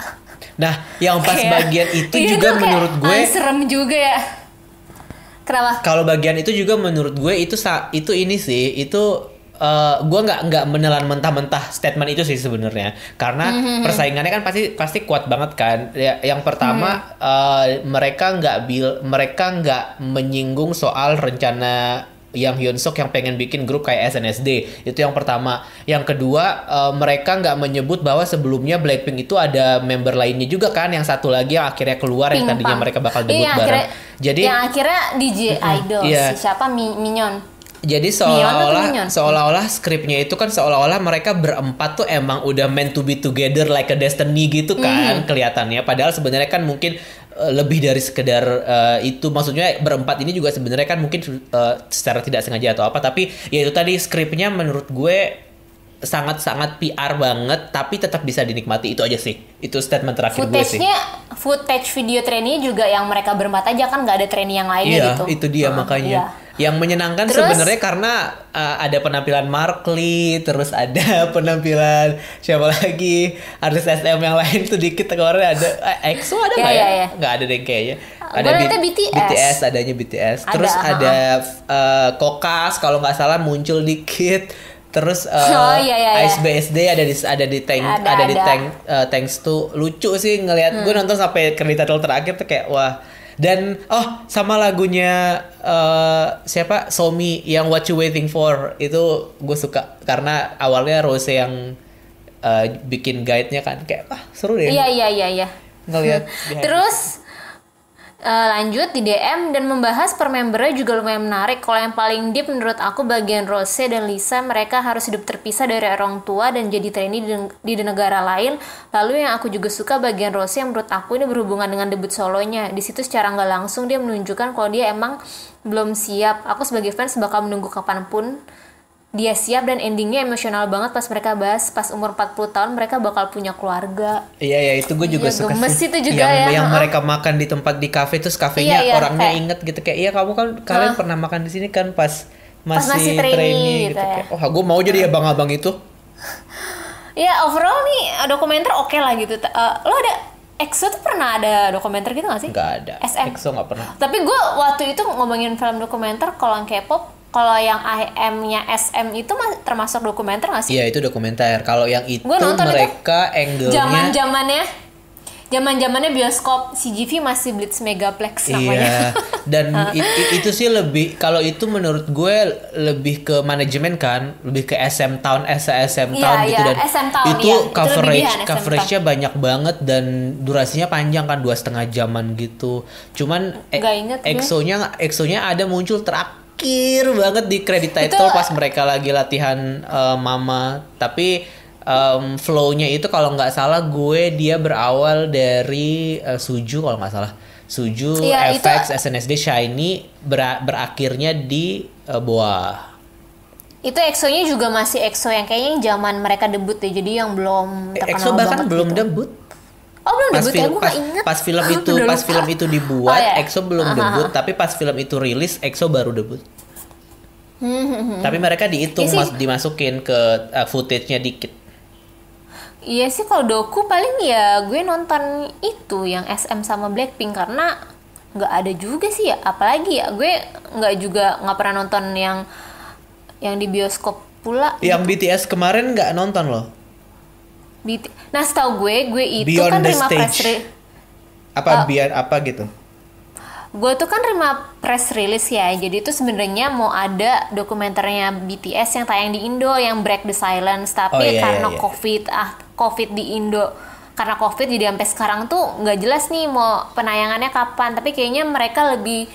[SPEAKER 3] Nah, yang pas
[SPEAKER 2] Kayak-
[SPEAKER 3] bagian itu
[SPEAKER 2] Iya,
[SPEAKER 3] juga
[SPEAKER 2] tuh kayak,
[SPEAKER 3] menurut gue
[SPEAKER 2] serem juga ya. Kenapa?
[SPEAKER 3] kalau bagian itu juga menurut gue itu ini sih, itu gue nggak menelan mentah-mentah statement itu sih sebenarnya, karena persaingannya kan pasti kuat banget kan. Yang pertama mereka nggak menyinggung soal rencana Yang Hyun Suk yang pengen bikin grup kayak SNSD. Itu yang pertama. Yang kedua, mereka nggak menyebut bahwa sebelumnya Blackpink itu ada member lainnya juga kan, yang satu lagi yang akhirnya keluar, yang tadinya
[SPEAKER 2] Pinkpang.
[SPEAKER 3] mereka bakal debut
[SPEAKER 2] Iya,
[SPEAKER 3] bareng. Jadi
[SPEAKER 2] yang akhirnya DJ Idol,
[SPEAKER 3] iya.
[SPEAKER 2] si siapa, Minyon.
[SPEAKER 3] Jadi
[SPEAKER 2] Mignon.
[SPEAKER 3] seolah-olah skripnya itu kan seolah-olah mereka berempat tuh emang udah meant to be together like a destiny gitu kan kelihatannya. Padahal sebenarnya kan mungkin lebih dari sekedar itu. Maksudnya berempat ini juga sebenarnya kan mungkin secara tidak sengaja atau apa. Tapi ya itu tadi, skripnya menurut gue sangat-sangat PR banget, tapi tetap bisa dinikmati. Itu aja sih. Itu statement terakhir gue sih.
[SPEAKER 2] Footage video trainee juga yang mereka berempat aja kan, nggak ada trainee yang lainnya
[SPEAKER 3] Iya,
[SPEAKER 2] gitu.
[SPEAKER 3] itu dia makanya.
[SPEAKER 2] Iya.
[SPEAKER 3] Yang menyenangkan
[SPEAKER 2] Terus?
[SPEAKER 3] sebenarnya karena ada penampilan Mark Lee, terus ada penampilan siapa lagi, artis SM yang lain tuh dikit, kemarin ada EXO ada nggak ya?
[SPEAKER 2] Iya.
[SPEAKER 3] Nggak ada deh kayaknya. Ada
[SPEAKER 2] Berarti BTS.
[SPEAKER 3] adanya BTS.
[SPEAKER 2] Ada,
[SPEAKER 3] Terus ada Kokas kalau nggak salah muncul dikit. Terus
[SPEAKER 2] iya.
[SPEAKER 3] Ice BSD ada di tank, ada di
[SPEAKER 2] Ada.
[SPEAKER 3] tank, tanks tuh lucu sih ngelihat. Gue nonton sampai credit title terakhir tuh kayak wah. Dan sama lagunya siapa, Somi yang What You Waiting For, itu gue suka karena awalnya Rose yang bikin guide-nya kan, kayak seru deh
[SPEAKER 2] Iya.
[SPEAKER 3] ngelihat.
[SPEAKER 2] Terus lanjut di DM dan membahas per membernya juga lumayan menarik. Kalau yang paling deep menurut aku bagian Rose dan Lisa, mereka harus hidup terpisah dari orang tua dan jadi trainee di negara lain. Lalu yang aku juga suka bagian Rose yang menurut aku ini berhubungan dengan debut solonya. Di situ secara nggak langsung dia menunjukkan kalau dia emang belum siap. Aku sebagai fans bakal menunggu kapanpun dia siap, dan endingnya emosional banget pas mereka bahas pas umur 40 tahun mereka bakal punya keluarga.
[SPEAKER 3] Iya ya, itu gue juga
[SPEAKER 2] Iya,
[SPEAKER 3] suka
[SPEAKER 2] gemes
[SPEAKER 3] sih.
[SPEAKER 2] itu juga ya.
[SPEAKER 3] Yang mereka makan di tempat di kafe, terus kafenya
[SPEAKER 2] Iya,
[SPEAKER 3] orangnya
[SPEAKER 2] kayak-
[SPEAKER 3] inget gitu kayak, iya kamu kan kalian pernah makan di sini kan pas
[SPEAKER 2] masih
[SPEAKER 3] masih
[SPEAKER 2] trainee
[SPEAKER 3] trainee
[SPEAKER 2] gitu
[SPEAKER 3] gitu,
[SPEAKER 2] ya.
[SPEAKER 3] kayak, oh gue mau jadi abang-abang itu.
[SPEAKER 2] Ya overall nih dokumenter oke lah gitu. Lo ada EXO tuh pernah ada dokumenter gitu gak sih?
[SPEAKER 3] Nggak ada.
[SPEAKER 2] SM.
[SPEAKER 3] EXO nggak pernah.
[SPEAKER 2] Tapi gue waktu itu ngomongin film dokumenter, kalau yang K-pop, kalau yang IM-nya SM itu termasuk dokumenter gak sih?
[SPEAKER 3] Iya itu dokumenter. Kalau yang itu
[SPEAKER 2] Gua nonton
[SPEAKER 3] mereka angle-nya
[SPEAKER 2] Zaman-zamannya bioskop CGV masih Blitz Megaplex namanya.
[SPEAKER 3] iya. Dan itu sih lebih, kalau itu menurut gue lebih ke manajemen kan, lebih ke SM Town, SM
[SPEAKER 2] Iya,
[SPEAKER 3] Town gitu,
[SPEAKER 2] iya,
[SPEAKER 3] dan
[SPEAKER 2] SM Town,
[SPEAKER 3] itu
[SPEAKER 2] iya. Itu lebihan SM
[SPEAKER 3] coverage-nya banyak banget dan durasinya panjang kan, 2,5 jaman gitu. Cuman
[SPEAKER 2] Nggak inget gue.
[SPEAKER 3] EXO-nya ada muncul terakhir banget di credit title
[SPEAKER 2] Itu-
[SPEAKER 3] pas mereka lagi latihan Mama. Tapi flow-nya itu kalau nggak salah dia berawal dari Suju kalau nggak salah. Suju,
[SPEAKER 2] Iya,
[SPEAKER 3] FX, SNSD, Shiny berakhirnya di Boa.
[SPEAKER 2] Itu EXO-nya juga masih EXO yang kayaknya zaman mereka debut deh, jadi yang belum terkenal
[SPEAKER 3] EXO bahkan
[SPEAKER 2] banget
[SPEAKER 3] belum
[SPEAKER 2] gitu.
[SPEAKER 3] debut.
[SPEAKER 2] Oh belum
[SPEAKER 3] Pas
[SPEAKER 2] debut ya, gue gak inget.
[SPEAKER 3] pas film itu
[SPEAKER 2] Udah
[SPEAKER 3] pas
[SPEAKER 2] lupa.
[SPEAKER 3] film itu dibuat,
[SPEAKER 2] Oh, iya.
[SPEAKER 3] EXO belum debut, tapi pas film itu rilis EXO baru debut. Tapi mereka dihitung
[SPEAKER 2] Iya sih.
[SPEAKER 3] dimasukin ke footage-nya dikit.
[SPEAKER 2] Iya sih, kalau doku paling ya gue nonton itu yang SM sama Blackpink, karena nggak ada juga sih ya, apalagi ya gue nggak pernah nonton yang di bioskop pula.
[SPEAKER 3] Yang BTS kemarin nggak nonton loh.
[SPEAKER 2] Nah setahu gue itu
[SPEAKER 3] Beyond
[SPEAKER 2] kan
[SPEAKER 3] the
[SPEAKER 2] terima press
[SPEAKER 3] Stage. Apa biar apa gitu.
[SPEAKER 2] gue tuh kan terima press release ya, jadi itu sebenarnya mau ada dokumenternya BTS yang tayang di Indo yang Break the Silence, tapi
[SPEAKER 3] Oh, iya,
[SPEAKER 2] karena
[SPEAKER 3] iya.
[SPEAKER 2] COVID di Indo, karena COVID jadi sampai sekarang tuh nggak jelas nih mau penayangannya kapan, tapi kayaknya mereka lebih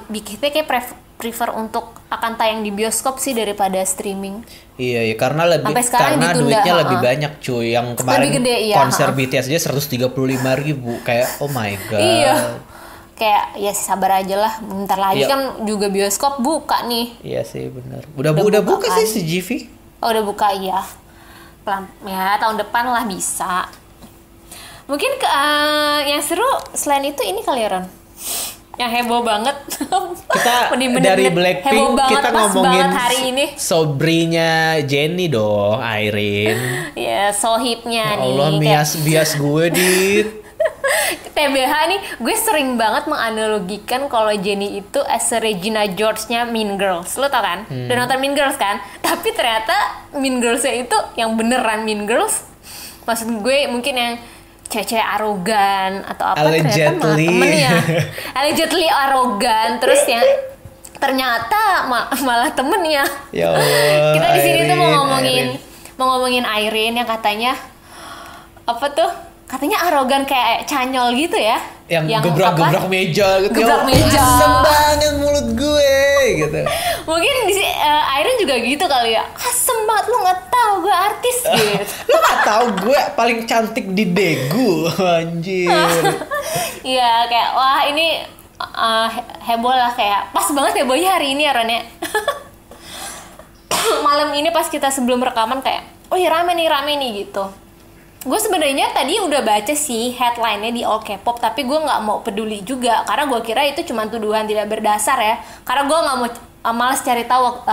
[SPEAKER 2] BKT kayak prefer untuk akan tayang di bioskop sih daripada streaming.
[SPEAKER 3] Iya, karena
[SPEAKER 2] Sampai sekarang
[SPEAKER 3] karena
[SPEAKER 2] ditunda,
[SPEAKER 3] duitnya lebih
[SPEAKER 2] ha-ha.
[SPEAKER 3] banyak cuy. Yang kemarin
[SPEAKER 2] Lebih gede, iya,
[SPEAKER 3] konser
[SPEAKER 2] ha-ha.
[SPEAKER 3] BTS aja 135.000, kayak oh my god.
[SPEAKER 2] Iya, kayak ya sabar aja lah, bentar lagi
[SPEAKER 3] Iya.
[SPEAKER 2] kan juga bioskop buka nih.
[SPEAKER 3] Iya sih benar.
[SPEAKER 2] Udah
[SPEAKER 3] Udah
[SPEAKER 2] buka
[SPEAKER 3] buka
[SPEAKER 2] kan?
[SPEAKER 3] sih si GV.
[SPEAKER 2] Oh udah buka, iya. Pelan, ya tahun depan lah bisa. Mungkin yang seru selain itu ini kali ya Ron, yang heboh banget.
[SPEAKER 3] Kita
[SPEAKER 2] Bener-bener
[SPEAKER 3] dari
[SPEAKER 2] heboh
[SPEAKER 3] Blackpink
[SPEAKER 2] banget,
[SPEAKER 3] kita
[SPEAKER 2] pas
[SPEAKER 3] ngomongin
[SPEAKER 2] banget hari ini.
[SPEAKER 3] sobrinya Jennie dong, Irene.
[SPEAKER 2] Ya sohibnya
[SPEAKER 3] Ya
[SPEAKER 2] nih.
[SPEAKER 3] Allah,
[SPEAKER 2] kayak
[SPEAKER 3] bias gue dit.
[SPEAKER 2] TBH nih, gue sering banget menganalogikan kalau Jennie itu as a Regina George-nya Mean Girls. Lo tau kan? Udah nonton Mean Girls kan? Tapi ternyata Mean Girls-nya itu yang beneran Mean Girls. Maksud gue mungkin yang cewek-cewek arogan atau apa, ternyata malah
[SPEAKER 3] Allegedly.
[SPEAKER 2] temennya. Allegedly arogan, terus yang ternyata malah temennya.
[SPEAKER 3] Ya Allah.
[SPEAKER 2] Kita di sini tuh mau
[SPEAKER 3] Irene.
[SPEAKER 2] ngomongin Irene yang katanya apa tuh? Katanya arogan kayak canyol gitu ya.
[SPEAKER 3] Yang gebrak-gebrak meja gitu.
[SPEAKER 2] Gebrak
[SPEAKER 3] Ya,
[SPEAKER 2] meja.
[SPEAKER 3] asem banget mulut gue gitu.
[SPEAKER 2] Mungkin di Irene juga gitu kali ya. Asem banget, lu nggak tahu gue artis gitu.
[SPEAKER 3] Lo gak tau gue paling cantik di Daegu, anjir.
[SPEAKER 2] Iya kayak wah ini heboh lah, kayak pas banget hebohnya hari ini ya Ron ya. Malam ini pas kita sebelum rekaman kayak oh ya rame nih gitu. Gue sebenarnya tadi udah baca sih headline-nya di All K-pop, tapi gue nggak mau peduli juga karena gue kira itu cuma tuduhan tidak berdasar ya. Karena gue nggak mau malas cari tahu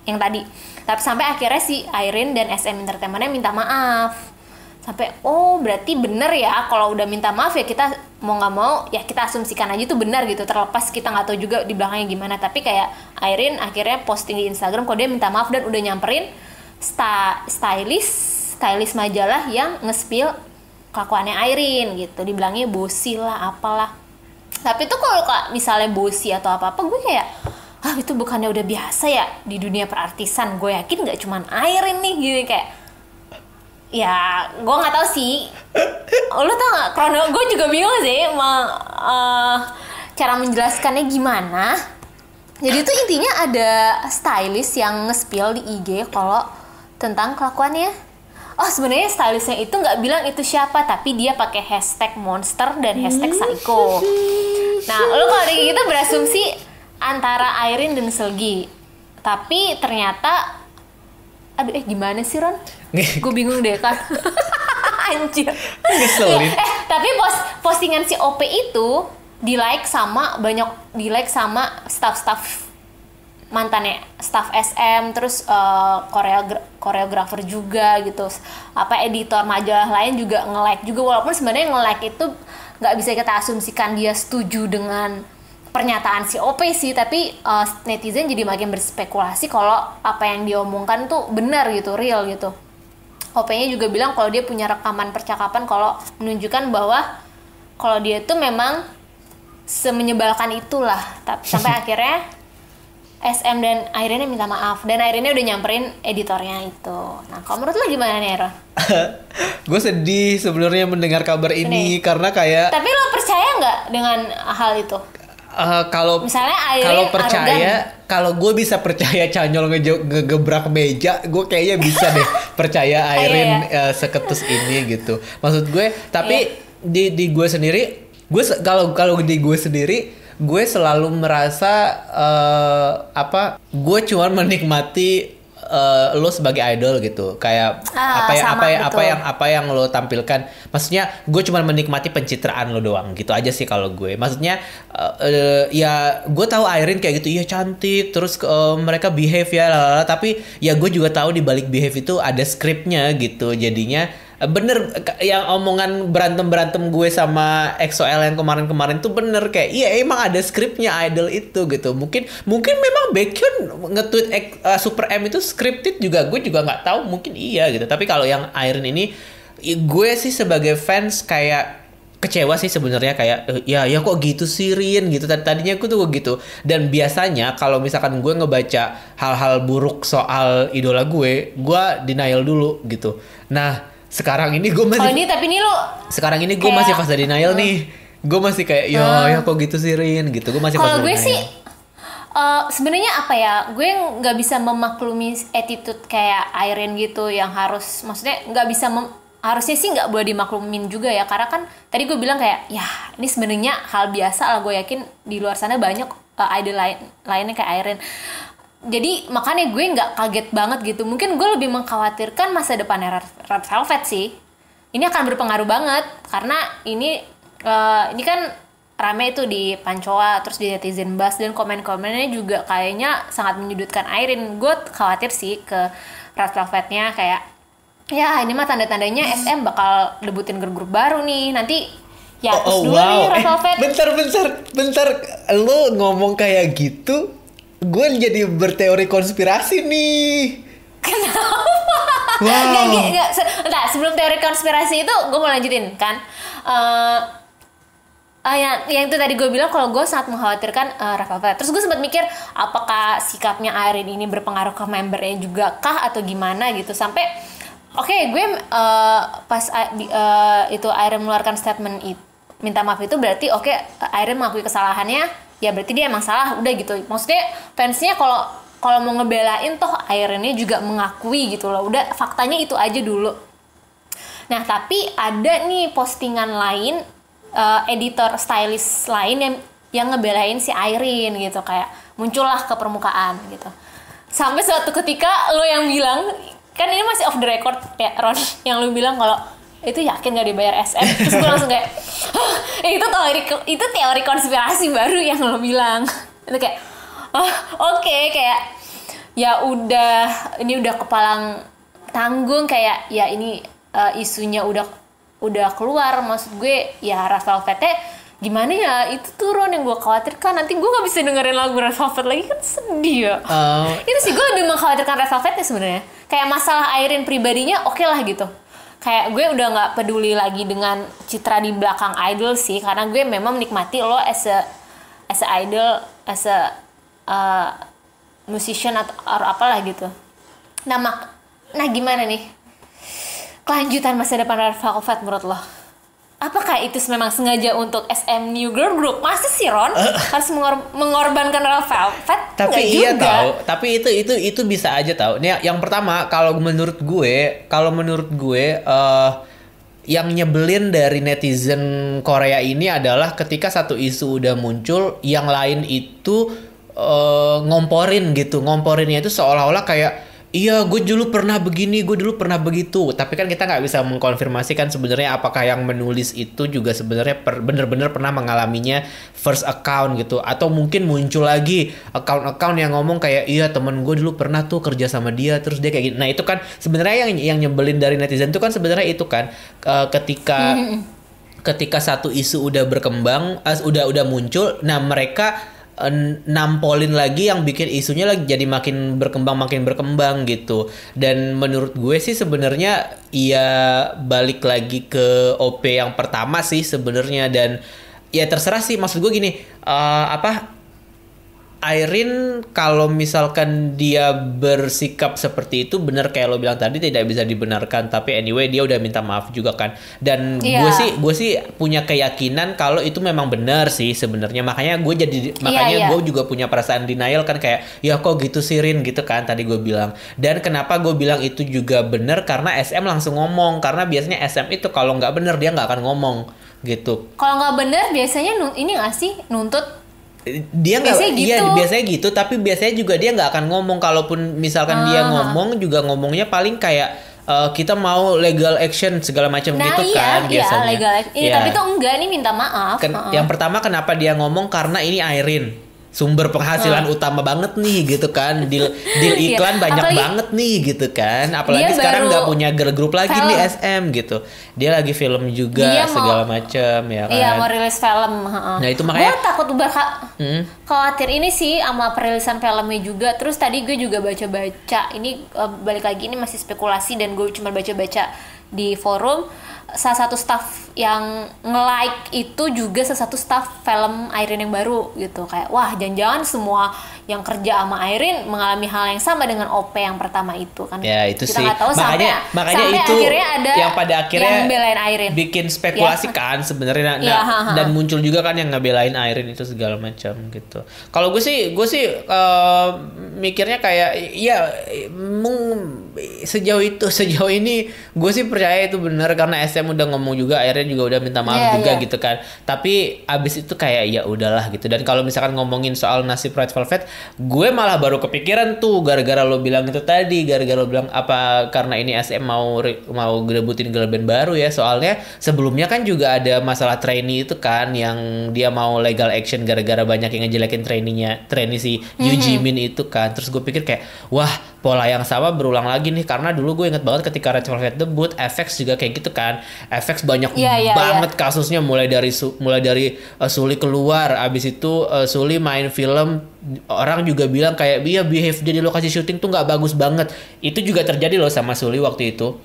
[SPEAKER 2] yang tadi. Tapi sampai akhirnya si Irene dan SM Entertainment-nya minta maaf. Sampai oh berarti bener ya, kalau udah minta maaf ya kita mau nggak mau ya kita asumsikan aja itu benar gitu, terlepas kita nggak tahu juga di belakangnya gimana. Tapi kayak Irene akhirnya posting di Instagram kalau dia minta maaf dan udah nyamperin stylist majalah yang nge-spill kelakuannya Irene gitu, dibilangnya bosi lah apalah. Tapi tuh kalau misalnya bosi atau apa gue kayak itu bukannya udah biasa ya di dunia perartisan. Gue yakin nggak cuman Irene nih gitu, kayak ya gue nggak tahu sih. Lo tau nggak, gue juga bingung sih cara menjelaskannya gimana. Jadi itu intinya ada stylist yang nge-spill di IG kalau tentang kelakuannya. Oh sebenarnya stylistnya itu nggak bilang itu siapa, tapi dia pakai hashtag monster dan hashtag psycho. Nah lo kalau kayak gitu berasumsi antara Irene dan Selgi. Tapi ternyata, aduh gimana sih Ron? Gue bingung deh kan. Anjir.
[SPEAKER 3] Ngeselin.
[SPEAKER 2] Tapi postingan si OP itu di like sama staff mantannya, staff SM, terus koreografer juga gitu, apa editor majalah lain juga nge-like juga, walaupun sebenarnya nge-like itu nggak bisa kita asumsikan dia setuju dengan pernyataan si OP sih, tapi netizen jadi makin berspekulasi kalau apa yang dia omongkan tuh benar gitu, real gitu. OP-nya juga bilang kalau dia punya rekaman percakapan kalau menunjukkan bahwa kalau dia tuh memang semenyebalkan itulah, sampai akhirnya SM dan Irene minta maaf, dan Irene udah nyamperin editornya itu. Nah, kalau menurut lo gimana nih, Ron?
[SPEAKER 3] Gue sedih sebenarnya mendengar kabar ini karena kayak.
[SPEAKER 2] Tapi lo percaya nggak dengan hal itu?
[SPEAKER 3] Kalau
[SPEAKER 2] misalnya Irene
[SPEAKER 3] kalau percaya, kalau gue bisa percaya Canyol ngegebrak meja, gue kayaknya bisa deh percaya Irene seketus ini gitu. Maksud gue, tapi di gue sendiri, kalau di gue sendiri, gue selalu merasa gue cuma menikmati lo sebagai idol gitu, kayak apa yang lo tampilkan. Maksudnya gue cuma menikmati pencitraan lo doang gitu aja sih kalau gue. Maksudnya ya gue tahu Irene kayak gitu, iya cantik, terus mereka behave ya lalala, tapi ya gue juga tahu di balik behave itu ada skripnya gitu. Jadinya bener yang omongan berantem gue sama EXO-L yang kemarin tuh bener, kayak iya emang ada skripnya idol itu gitu. Mungkin memang Baekhyun nge-tweet Super M itu scripted juga, gue juga nggak tahu, mungkin iya gitu. Tapi kalau yang Irene ini, gue sih sebagai fans kayak kecewa sih sebenarnya, kayak ya kok gitu sih Rin gitu. Tadinya aku tuh gitu. Dan biasanya kalau misalkan gue ngebaca hal-hal buruk soal idola gue denial dulu gitu. Nah sekarang ini gue masih sekarang ini gue masih fase denial nih. Gue masih kayak ya kok gitu sih Rin gitu. Gue masih fase denial.
[SPEAKER 2] Kalau gue sih sebenarnya apa ya, gue nggak bisa memaklumi attitude kayak Irene gitu yang harus, maksudnya nggak bisa harusnya sih nggak boleh dimaklumin juga ya, karena kan tadi gue bilang kayak ya ini sebenarnya hal biasa lah. Gue yakin di luar sana banyak idol lainnya kayak Irene. Jadi makanya gue nggak kaget banget gitu. Mungkin gue lebih mengkhawatirkan masa depannya Red Velvet sih. Ini akan berpengaruh banget karena ini kan rame itu di Pancoa, terus di netizen buzz, dan komen-komennya juga kayaknya sangat menyudutkan Irene. Gue khawatir sih ke Red Velvetnya, kayak ya ini mah tanda-tandanya SM bakal debutin grup baru nih. Nanti ya terus dulu nih Red Velvet.
[SPEAKER 3] Bentar, lo ngomong kayak gitu, gue jadi berteori konspirasi nih.
[SPEAKER 2] Kenapa?
[SPEAKER 3] Wow.
[SPEAKER 2] Enggak, sebelum teori konspirasi itu gue mau lanjutin kan. Yang itu tadi gue bilang kalau gue sangat mengkhawatirkan Red Velvet. Terus gue sempat mikir apakah sikapnya Irene ini berpengaruh ke membernya juga kah atau gimana gitu. Sampai gue pas itu Irene mengeluarkan statement minta maaf itu berarti Irene mengakui kesalahannya. Ya berarti dia emang salah, udah gitu. Maksudnya fansnya kalau mau ngebelain toh Irene juga mengakui gitu loh. Udah faktanya itu aja dulu. Nah tapi ada nih postingan lain, editor stylist lain yang ngebelain si Irene gitu, kayak muncullah ke permukaan gitu. Sampai suatu ketika lo yang bilang, kan ini masih off the record ya Ron, yang lo bilang kalau itu yakin gak dibayar SM. Terus gue langsung kayak itu teori konspirasi baru yang lo bilang. Itu kayak kayak ya udah, ini udah kepalang tanggung, kayak ya ini isunya udah keluar. Maksud gue ya Red Velvetnya gimana ya, itu tuh Ron yang gue khawatirkan. Nanti gue gak bisa dengerin lagu Red Velvet lagi, kan sedih ya. Itu sih gue lebih mengkhawatirkan Red Velvetnya sebenarnya. Kayak masalah Irene pribadinya oke lah gitu. Kayak gue udah gak peduli lagi dengan citra di belakang idol sih, karena gue memang menikmati lo as a idol, as a musician atau apalah gitu. Nah gimana nih kelanjutan masa depan Red Velvet menurut lo? apakah itu memang sengaja untuk SM New Girl Group? Masa sih Ron harus mengorbankan Red Velvet?
[SPEAKER 3] Tapi
[SPEAKER 2] Nggak
[SPEAKER 3] iya
[SPEAKER 2] juga.
[SPEAKER 3] tahu, tapi itu bisa aja tahu. Nih yang pertama kalau menurut gue yang nyebelin dari netizen Korea ini adalah ketika satu isu udah muncul, yang lain itu ngomporin gitu. Ngomporinnya itu seolah-olah kayak iya, gue dulu pernah begini, gue dulu pernah begitu. Tapi kan kita nggak bisa mengkonfirmasi kan sebenarnya apakah yang menulis itu juga sebenarnya bener-bener pernah mengalaminya first account gitu. Atau mungkin muncul lagi account-account yang ngomong kayak iya temen gue dulu pernah tuh kerja sama dia terus dia kayak gitu. Nah itu kan sebenarnya yang nyebelin dari netizen itu kan sebenarnya itu kan ketika satu isu udah berkembang, udah muncul, nah mereka nampolin lagi yang bikin isunya lagi jadi makin berkembang gitu. Dan menurut gue sih sebenarnya ya balik lagi ke OP yang pertama sih sebenarnya. Dan ya terserah sih, maksud gue gini, Irene kalau misalkan dia bersikap seperti itu benar kayak lo bilang tadi tidak bisa dibenarkan, tapi anyway dia udah minta maaf juga kan. Dan gue sih punya keyakinan kalau itu memang benar sih sebenarnya. Makanya gue juga punya perasaan denial kan, kayak ya kok gitu sih Rin gitu kan tadi gue bilang. Dan kenapa gue bilang itu juga benar karena SM langsung ngomong, karena biasanya SM itu kalau nggak benar dia nggak akan ngomong gitu.
[SPEAKER 2] Kalau nggak benar biasanya ini nggak sih nuntut?
[SPEAKER 3] Dia nggak,
[SPEAKER 2] biasanya gitu.
[SPEAKER 3] iya biasanya gitu, tapi biasanya juga dia nggak akan ngomong. Kalaupun misalkan dia ngomong juga ngomongnya paling kayak kita mau legal action segala macam gitu kan biasanya.
[SPEAKER 2] Legal action. Tapi itu enggak, nih minta maaf.
[SPEAKER 3] Yang pertama kenapa dia ngomong karena ini Irene sumber penghasilan utama banget nih gitu kan, deal iklan banyak banget nih gitu kan, apalagi sekarang nggak punya girl group lagi nih SM gitu, dia lagi film juga segala macem ya kan.
[SPEAKER 2] Iya mau rilis film.
[SPEAKER 3] Nah itu makanya
[SPEAKER 2] gue takut khawatir ini sih sama perilisan filmnya juga. Terus tadi gue juga baca-baca ini, balik lagi ini masih spekulasi dan gue cuma baca-baca di forum, salah satu staff yang nge-like itu juga salah satu staff film Irene yang baru gitu. Kayak wah jangan-jangan semua yang kerja sama Irene mengalami hal yang sama dengan OP yang pertama itu kan.
[SPEAKER 3] Ya itu
[SPEAKER 2] kita
[SPEAKER 3] sih
[SPEAKER 2] nggak tahu
[SPEAKER 3] makanya itu
[SPEAKER 2] akhirnya ada
[SPEAKER 3] yang pada akhirnya
[SPEAKER 2] yang belain Irene.
[SPEAKER 3] Bikin spekulasi kan sebenarnya. Dan muncul juga kan yang ngebelain Irene itu segala macam gitu. Kalau gue sih mikirnya kayak ya sejauh ini gue sih percaya itu benar karena SM udah ngomong juga, akhirnya juga udah minta maaf juga gitu kan. Tapi abis itu kayak ya udahlah gitu. Dan kalau misalkan ngomongin soal nasib Red Velvet, gue malah baru kepikiran tuh gara-gara lo bilang itu tadi, gara-gara lo bilang apa karena ini SM mau ngerebutin girl band baru ya. Soalnya sebelumnya kan juga ada masalah trainee itu kan, yang dia mau legal action gara-gara banyak yang ngejelekin trainee si Yoo Jimin itu kan. Terus gue pikir kayak wah pola yang sama berulang lagi nih, karena dulu gue inget banget ketika Red Velvet debut, FX juga kayak gitu kan. FX banyak banget kasusnya, mulai dari Suli keluar, abis itu Suli main film, orang juga bilang kayak dia behave dia di lokasi syuting tuh nggak bagus banget. Itu juga terjadi loh sama Suli waktu itu.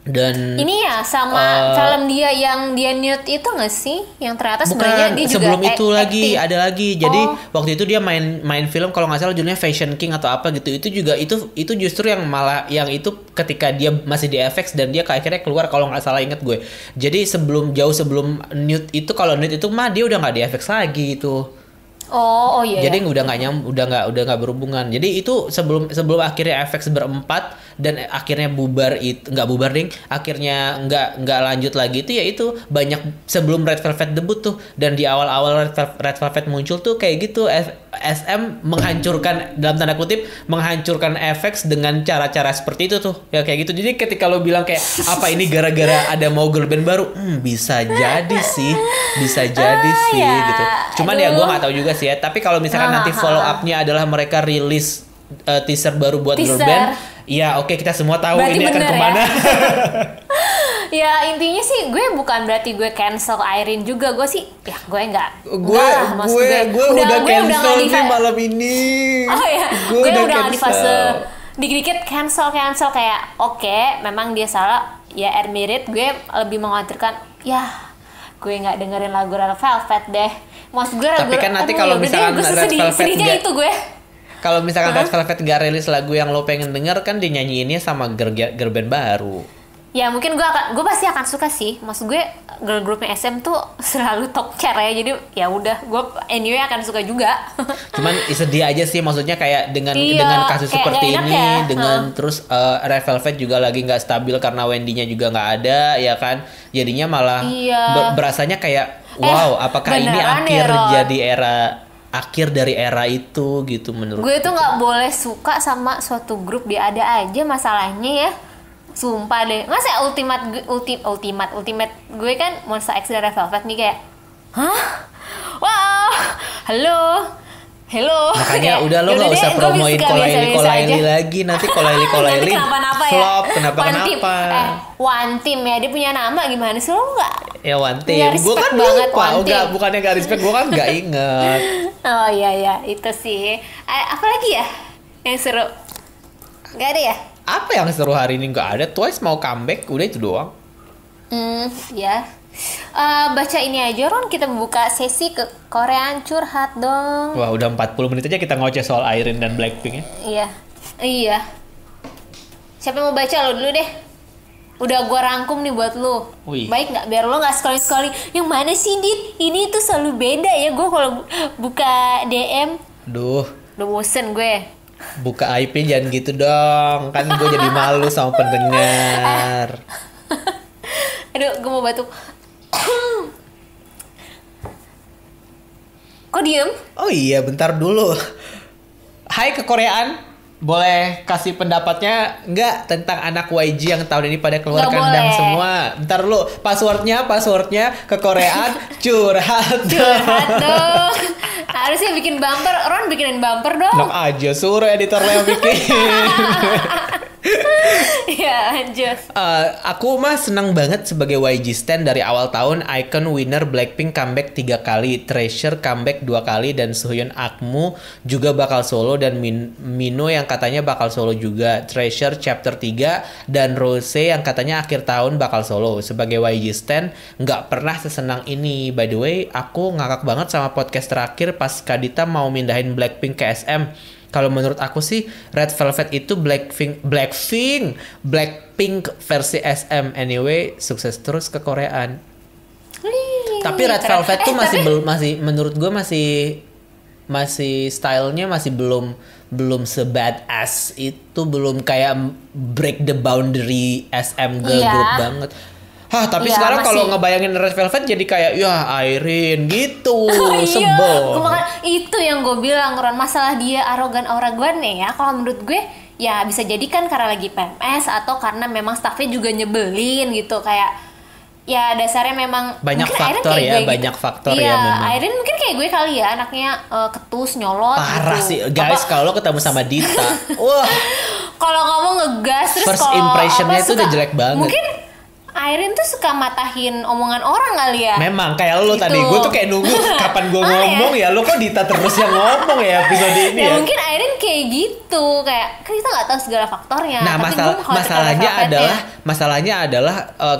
[SPEAKER 3] Dan
[SPEAKER 2] ini ya sama film dia yang dia nude itu nggak sih, yang ternyata sebenarnya dia juga
[SPEAKER 3] sebelum itu lagi ada lagi. Jadi waktu itu dia main film kalau nggak salah judulnya Fashion King atau apa gitu. Itu juga itu justru yang malah yang itu ketika dia masih di FX dan dia akhirnya keluar kalau nggak salah, inget gue. Jadi jauh sebelum nude itu, kalau nude itu mah dia udah nggak di FX lagi itu.
[SPEAKER 2] Oh iya.
[SPEAKER 3] Jadi udah nggak berhubungan. Jadi itu sebelum akhirnya FX berempat dan akhirnya akhirnya nggak lanjut lagi itu, ya itu banyak sebelum Red Velvet debut tuh, dan di awal-awal Red Velvet muncul tuh kayak gitu. SM menghancurkan, dalam tanda kutip menghancurkan FX dengan cara-cara seperti itu tuh ya kayak gitu. Jadi ketika lo bilang kayak apa ini gara-gara ada mau girl band baru, bisa jadi sih gitu. Cuman ya gue nggak tahu juga sih ya. Tapi kalau misalkan nanti follow up-nya adalah mereka rilis teaser baru buat girl band, ya oke, kita semua tahu berarti ini akan kemana.
[SPEAKER 2] Ya intinya sih gue bukan berarti gue cancel Irene juga, gue sih ya gue nggak.
[SPEAKER 3] Gue udah cancel nih malam ini.
[SPEAKER 2] Oh ya, gue udah di fase dikit-dikit cancel kayak oke, memang dia salah ya, admit it. Gue lebih mengkhawatirkan ya gue nggak dengerin lagu Red Velvet deh. Maksud gue
[SPEAKER 3] tapi kan nanti kalau misalkan Red Velvet
[SPEAKER 2] itu gue.
[SPEAKER 3] Kalau misalkan Red Velvet gak rilis lagu yang lo pengen denger kan dinyanyiinnya sama girl band baru.
[SPEAKER 2] Ya mungkin gue pasti akan suka sih. Maksud gue girl groupnya SM tuh selalu top chair ya. Jadi ya udah, gue anyway akan suka juga.
[SPEAKER 3] Cuman sedih aja sih, maksudnya kayak dengan
[SPEAKER 2] Iya,
[SPEAKER 3] kasus
[SPEAKER 2] kayak
[SPEAKER 3] seperti
[SPEAKER 2] nggak enak
[SPEAKER 3] ini,
[SPEAKER 2] ya.
[SPEAKER 3] dengan terus Red Velvet juga lagi nggak stabil karena Wendy-nya juga nggak ada, ya kan? Jadinya malah
[SPEAKER 2] Iya.
[SPEAKER 3] berasanya kayak wow, apakah ini
[SPEAKER 2] beneran
[SPEAKER 3] akhir
[SPEAKER 2] ya, Ron?
[SPEAKER 3] jadi akhir dari era itu gitu menurut
[SPEAKER 2] Gue tuh nggak boleh suka sama suatu grup, dia ada aja masalahnya ya. Sumpah deh, masa ultimate gue kan Monsta X dan Red Velvet nih kayak, hah? Wow, hello.
[SPEAKER 3] Makanya
[SPEAKER 2] Kayak,
[SPEAKER 3] udah lo
[SPEAKER 2] yaudah
[SPEAKER 3] nggak usah
[SPEAKER 2] deh, gue
[SPEAKER 3] promoin
[SPEAKER 2] bisa
[SPEAKER 3] Kolaili
[SPEAKER 2] biasa aja.
[SPEAKER 3] lagi, nanti Kolaili
[SPEAKER 2] Nanti kenapa-napa ya.
[SPEAKER 3] flop
[SPEAKER 2] One Team.
[SPEAKER 3] kenapa.
[SPEAKER 2] One Team ya, dia punya nama gimana sih, lo nggak?
[SPEAKER 3] Ya One Team,
[SPEAKER 2] Nggak
[SPEAKER 3] gue kan
[SPEAKER 2] respect banget
[SPEAKER 3] lupa,
[SPEAKER 2] One Team.
[SPEAKER 3] bukannya nggak respect, gue kan nggak inget.
[SPEAKER 2] Oh iya itu sih. Apa lagi ya yang seru? Gak ada ya?
[SPEAKER 3] Apa yang seru hari ini? Nggak ada. Twice mau comeback, udah itu doang.
[SPEAKER 2] Ya. Baca ini aja Ron, kita buka sesi ke Korean curhat dong.
[SPEAKER 3] Wah, udah 40 menit aja kita ngoceh soal Irene dan Blackpink ya.
[SPEAKER 2] Iya. Siapa yang mau baca, lo dulu deh. Udah gua rangkum nih buat lo.
[SPEAKER 3] Wih.
[SPEAKER 2] Baik nggak? Biar lo nggak scrolling. Yang mana sih Dit? Ini tuh selalu beda ya. Gue kalau buka DM,
[SPEAKER 3] Duh,
[SPEAKER 2] udah bosen gue.
[SPEAKER 3] buka IP jangan gitu dong. Kan gue jadi malu sama pendengar.
[SPEAKER 2] Aduh, gue mau batuk. Kok diem?
[SPEAKER 3] Oh iya, bentar dulu. Hai kekoreaan, boleh kasih pendapatnya nggak tentang anak YG yang tahun ini pada keluar
[SPEAKER 2] Nggak
[SPEAKER 3] kandang
[SPEAKER 2] boleh.
[SPEAKER 3] semua? Bentar dulu, passwordnya kekoreaan curhat.
[SPEAKER 2] Curhat dong. Harusnya bikin bumper. Ron bikinin bumper dong.
[SPEAKER 3] Enak aja, suruh editor yang bikin.
[SPEAKER 2] Ya lanjut.
[SPEAKER 3] Aku mah senang banget sebagai YG Stan dari awal tahun. Icon winner Blackpink comeback 3 kali, Treasure comeback 2 kali, dan Suhyun Akmu juga bakal solo, dan Mino yang katanya bakal solo juga. Treasure chapter 3 dan Rose yang katanya akhir tahun bakal solo. Sebagai YG Stan nggak pernah sesenang ini. By the way, aku ngakak banget sama podcast terakhir pas Kadita mau mindahin Blackpink ke SM. Kalau menurut aku sih Red Velvet itu Blackpink versi SM. Anyway, sukses terus ke Koreaan. Tapi Red
[SPEAKER 2] keren.
[SPEAKER 3] Velvet tuh
[SPEAKER 2] Tapi-
[SPEAKER 3] masih menurut gue masih stylenya masih belum se-badass itu, belum kayak break the boundary SM girl
[SPEAKER 2] Iya.
[SPEAKER 3] group banget. Hah, tapi
[SPEAKER 2] Iya,
[SPEAKER 3] sekarang kalau
[SPEAKER 2] masih.
[SPEAKER 3] ngebayangin Red Velvet jadi kayak ya Irene gitu,
[SPEAKER 2] Iya,
[SPEAKER 3] sebel.
[SPEAKER 2] itu yang gue bilang Ron, masalah dia arogan ya. Kalau menurut gue ya bisa jadi kan karena lagi PMS atau karena memang staffnya juga nyebelin gitu, kayak ya dasarnya memang
[SPEAKER 3] Banyak
[SPEAKER 2] mungkin Irene
[SPEAKER 3] faktor
[SPEAKER 2] kayak
[SPEAKER 3] ya,
[SPEAKER 2] gue
[SPEAKER 3] banyak
[SPEAKER 2] gitu.
[SPEAKER 3] faktor
[SPEAKER 2] Iya,
[SPEAKER 3] ya memang.
[SPEAKER 2] Irene mungkin kayak gue kali ya, anaknya ketus nyolot
[SPEAKER 3] Parah
[SPEAKER 2] gitu.
[SPEAKER 3] sih guys, kalau lo ketemu sama Dita, wah,
[SPEAKER 2] Kalau ngomong ngegas terus
[SPEAKER 3] First
[SPEAKER 2] kalau
[SPEAKER 3] impression-nya
[SPEAKER 2] apa,
[SPEAKER 3] itu udah jelek banget.
[SPEAKER 2] Mungkin Irene tuh suka matahin omongan orang kali ya.
[SPEAKER 3] memang kayak lo
[SPEAKER 2] Gitu.
[SPEAKER 3] tadi, gue tuh kayak nunggu kapan gue ngomong ya, lo kok Dita terus yang ngomong ya episode ini
[SPEAKER 2] Ya
[SPEAKER 3] ya.
[SPEAKER 2] mungkin Irene kayak gitu, kayak kan kita nggak tahu segala faktornya.
[SPEAKER 3] Nah,
[SPEAKER 2] Tapi gue mengkhawatirkan
[SPEAKER 3] masalahnya adalah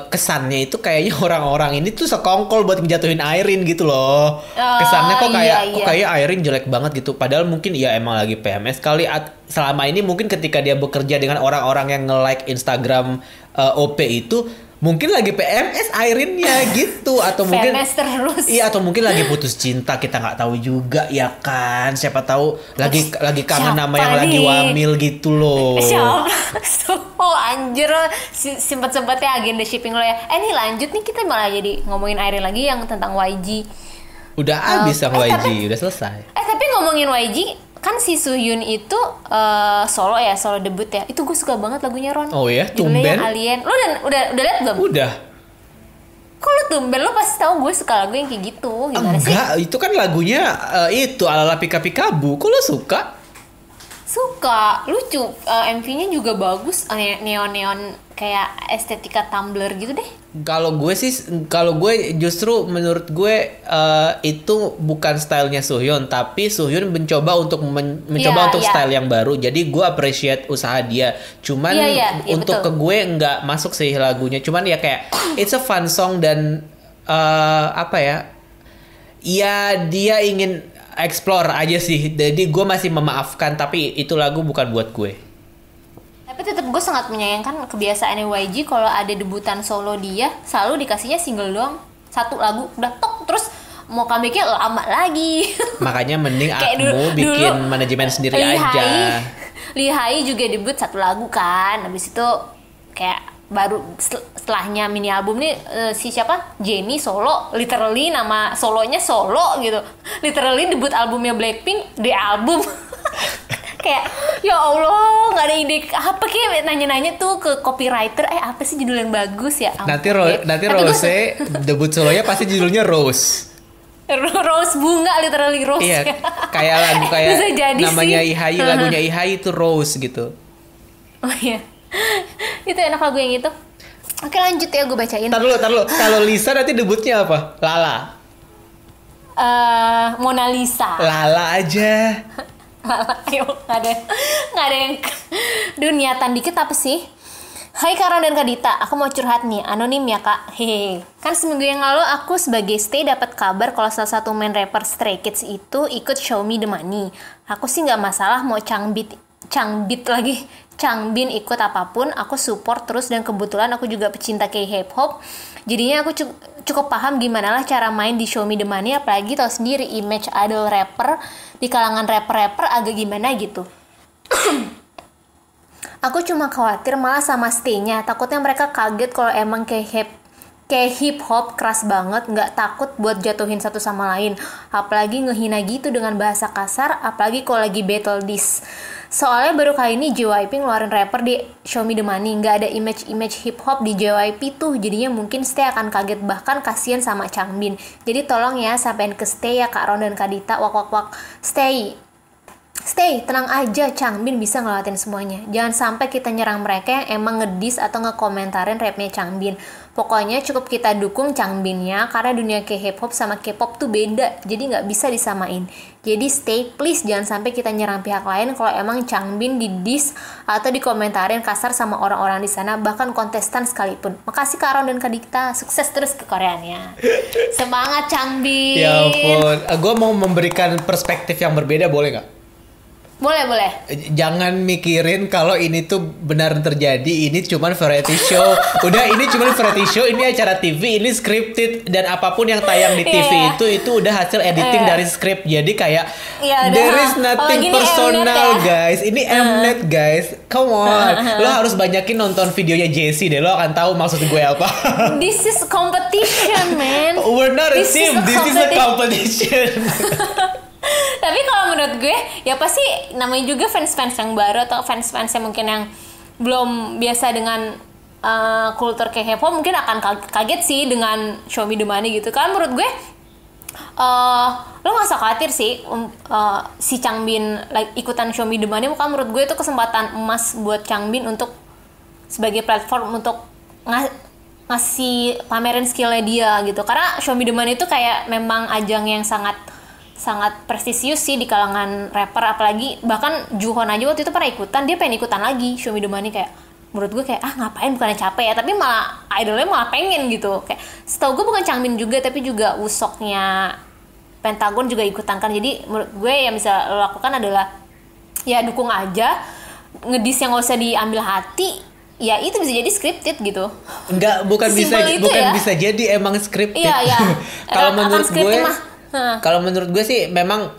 [SPEAKER 3] kesannya itu kayaknya orang-orang ini tuh sekongkol buat ngejatuhin Irene gitu loh. Kesannya kok
[SPEAKER 2] iya.
[SPEAKER 3] kayak Irene jelek banget gitu. Padahal mungkin ya emang lagi PMS kali. Selama ini mungkin ketika dia bekerja dengan orang-orang yang nge-like Instagram OP itu, mungkin lagi PMS Irene-nya gitu, atau mungkin
[SPEAKER 2] PMS terus.
[SPEAKER 3] iya, atau mungkin lagi putus cinta, kita nggak tahu juga ya kan. Siapa tahu lagi kangen sama yang
[SPEAKER 2] siapa
[SPEAKER 3] lagi
[SPEAKER 2] nih?
[SPEAKER 3] wamil gitu loh.
[SPEAKER 2] Siapa? Oh anjir, sempet-sempetnya agenda shipping lo ya. Nih lanjut nih, kita malah jadi ngomongin Irene lagi yang tentang YG.
[SPEAKER 3] Udah habis sama YG,
[SPEAKER 2] tapi-
[SPEAKER 3] udah selesai.
[SPEAKER 2] Tapi ngomongin YG, kan si Suhyun itu solo debut ya. Itu gue suka banget lagunya Ron.
[SPEAKER 3] Oh ya,
[SPEAKER 2] Judulnya
[SPEAKER 3] tumben.
[SPEAKER 2] Alien. Lo udah liat belum?
[SPEAKER 3] Udah.
[SPEAKER 2] Kok lo tumben, lo pasti tahu gue suka lagu yang kayak gitu. Gimana sih?
[SPEAKER 3] Enggak, itu kan lagunya itu ala-ala Pika-Pikabu. Kok lo suka?
[SPEAKER 2] Suka, lucu. MV-nya juga bagus, neon-neon kayak estetika Tumblr gitu deh.
[SPEAKER 3] Kalau gue justru menurut gue itu bukan stylenya Suhyun, tapi Suhyun mencoba untuk
[SPEAKER 2] Iya, iya.
[SPEAKER 3] style yang baru. Jadi gue appreciate usaha dia. Cuman
[SPEAKER 2] Iya,
[SPEAKER 3] untuk
[SPEAKER 2] betul.
[SPEAKER 3] ke gue nggak masuk sih lagunya. Cuman ya kayak it's a fun song, dan apa ya? Ya dia ingin explore aja sih. Jadi gue masih memaafkan, tapi itu lagu bukan buat gue.
[SPEAKER 2] Tapi Tapi tetap gue sangat menyayangkan kebiasaan YG kalau ada debutan solo dia selalu dikasihnya single doang, satu lagu udah tok, terus mau comebacknya lama lagi.
[SPEAKER 3] Makanya mending
[SPEAKER 2] Kayak
[SPEAKER 3] Akmu bikin manajemen sendiri aja.
[SPEAKER 2] Lihai juga debut satu lagu kan, habis itu kayak baru setelahnya mini album nih si siapa Jennie solo, literally nama solonya solo gitu, literally debut albumnya Blackpink di album. Kayak ya Allah, nggak ada ide apa, kayak nanya-nanya tuh ke copywriter, apa sih judul yang bagus ya.
[SPEAKER 3] Nanti Rose debut solonya pasti judulnya Rose.
[SPEAKER 2] Rose bunga, literally rose.
[SPEAKER 3] Iya, kayak lagu kayak namanya
[SPEAKER 2] sih.
[SPEAKER 3] Ihai, lagunya Ihai itu Rose gitu.
[SPEAKER 2] Oh iya. Itu enak lagu yang itu. Oke, lanjut ya, gue bacain.
[SPEAKER 3] Tar dulu. Kalau Lisa nanti debutnya apa? Lala.
[SPEAKER 2] Mona Lisa.
[SPEAKER 3] Lala aja.
[SPEAKER 2] Lala, ayo, nggak ada yang niatan dikit apa sih? Hai Kara dan Kak Dita, aku mau curhat nih, anonim ya Kak. Hehe. Kan seminggu yang lalu aku sebagai stay dapat kabar kalau salah satu main rapper Stray Kids itu ikut Show Me The Money. Aku sih nggak masalah mau Changbin ikut apapun, aku support terus, dan kebetulan aku juga pecinta K-hip hop. Jadinya aku cukup paham gimana lah cara main di Show Me The Money, apalagi tahu sendiri image idol rapper di kalangan rapper agak gimana gitu. Aku cuma khawatir malah sama stay-nya, takutnya mereka kaget kalau emang kayak hip hop keras banget, nggak takut buat jatuhin satu sama lain, apalagi ngehina gitu dengan bahasa kasar, apalagi kalau lagi battle diss. Soalnya baru kali ini JYP ngeluarin rapper di Show Me The Money, nggak ada image hip hop di JYP tuh, jadinya mungkin Stay akan kaget, bahkan kasihan sama Changbin. Jadi tolong ya sampein ke Stay ya Kak Ron dan Kak Dita, wak. Stay, tenang aja, Changbin bisa ngelawatin semuanya. Jangan sampai kita nyerang mereka yang emang ngedis atau ngekomentarin rapnya Changbin. Pokoknya cukup kita dukung Changbinnya, karena dunia K-hip hop sama K-pop tuh beda, jadi nggak bisa disamain. Jadi stay, please jangan sampai kita nyerang pihak lain kalau emang Changbin didis atau dikomentarin kasar sama orang-orang di sana, bahkan kontestan sekalipun. Makasih Kak Ron dan Kak Dita, sukses terus ke Koreanya. Semangat Changbin.
[SPEAKER 3] Ya ampun, gue mau memberikan perspektif yang berbeda, boleh nggak?
[SPEAKER 2] Boleh.
[SPEAKER 3] Jangan mikirin kalau ini tuh benar terjadi, ini cuman variety show. Udah, ini cuman variety show, ini acara TV, ini scripted, dan apapun yang tayang di TV itu udah hasil editing dari script. Jadi kayak there is nothing personal, guys. Ini Mnet, guys. Come on. Lo harus banyakin nonton videonya Jessie deh, lo akan tahu maksud gue apa.
[SPEAKER 2] This is competition, man.
[SPEAKER 3] We're not a team, this is a competition.
[SPEAKER 2] Tapi kalau menurut gue ya pasti namanya juga fans-fans yang baru atau fans-fans yang mungkin yang belum biasa dengan kultur K-hip hop mungkin akan kaget sih dengan Show Me The Money gitu kan. Menurut gue lo gak usah khawatir sih si Changbin ikutan Show Me The Money, kan menurut gue itu kesempatan emas buat Changbin untuk sebagai platform untuk ngasih pamerin skillnya dia gitu, karena Show Me The Money itu kayak memang ajang yang sangat prestisius sih di kalangan rapper, apalagi bahkan Juhon aja waktu itu pernah ikutan, dia pengen ikutan lagi Show Me The Money. Kayak menurut gue kayak ngapain, bukannya capek ya, tapi malah idolnya malah pengen gitu. Kayak setahu gue bukan Changbin juga, tapi juga Usoknya Pentagon juga ikutan kan. Jadi menurut gue yang bisa lo lakukan adalah ya dukung aja, ngedis yang gak usah diambil hati. Ya itu bisa jadi scripted gitu.
[SPEAKER 3] Bukan bisa jadi emang scripted.
[SPEAKER 2] Iya.
[SPEAKER 3] Kalau menurut gue Kalau menurut gue sih memang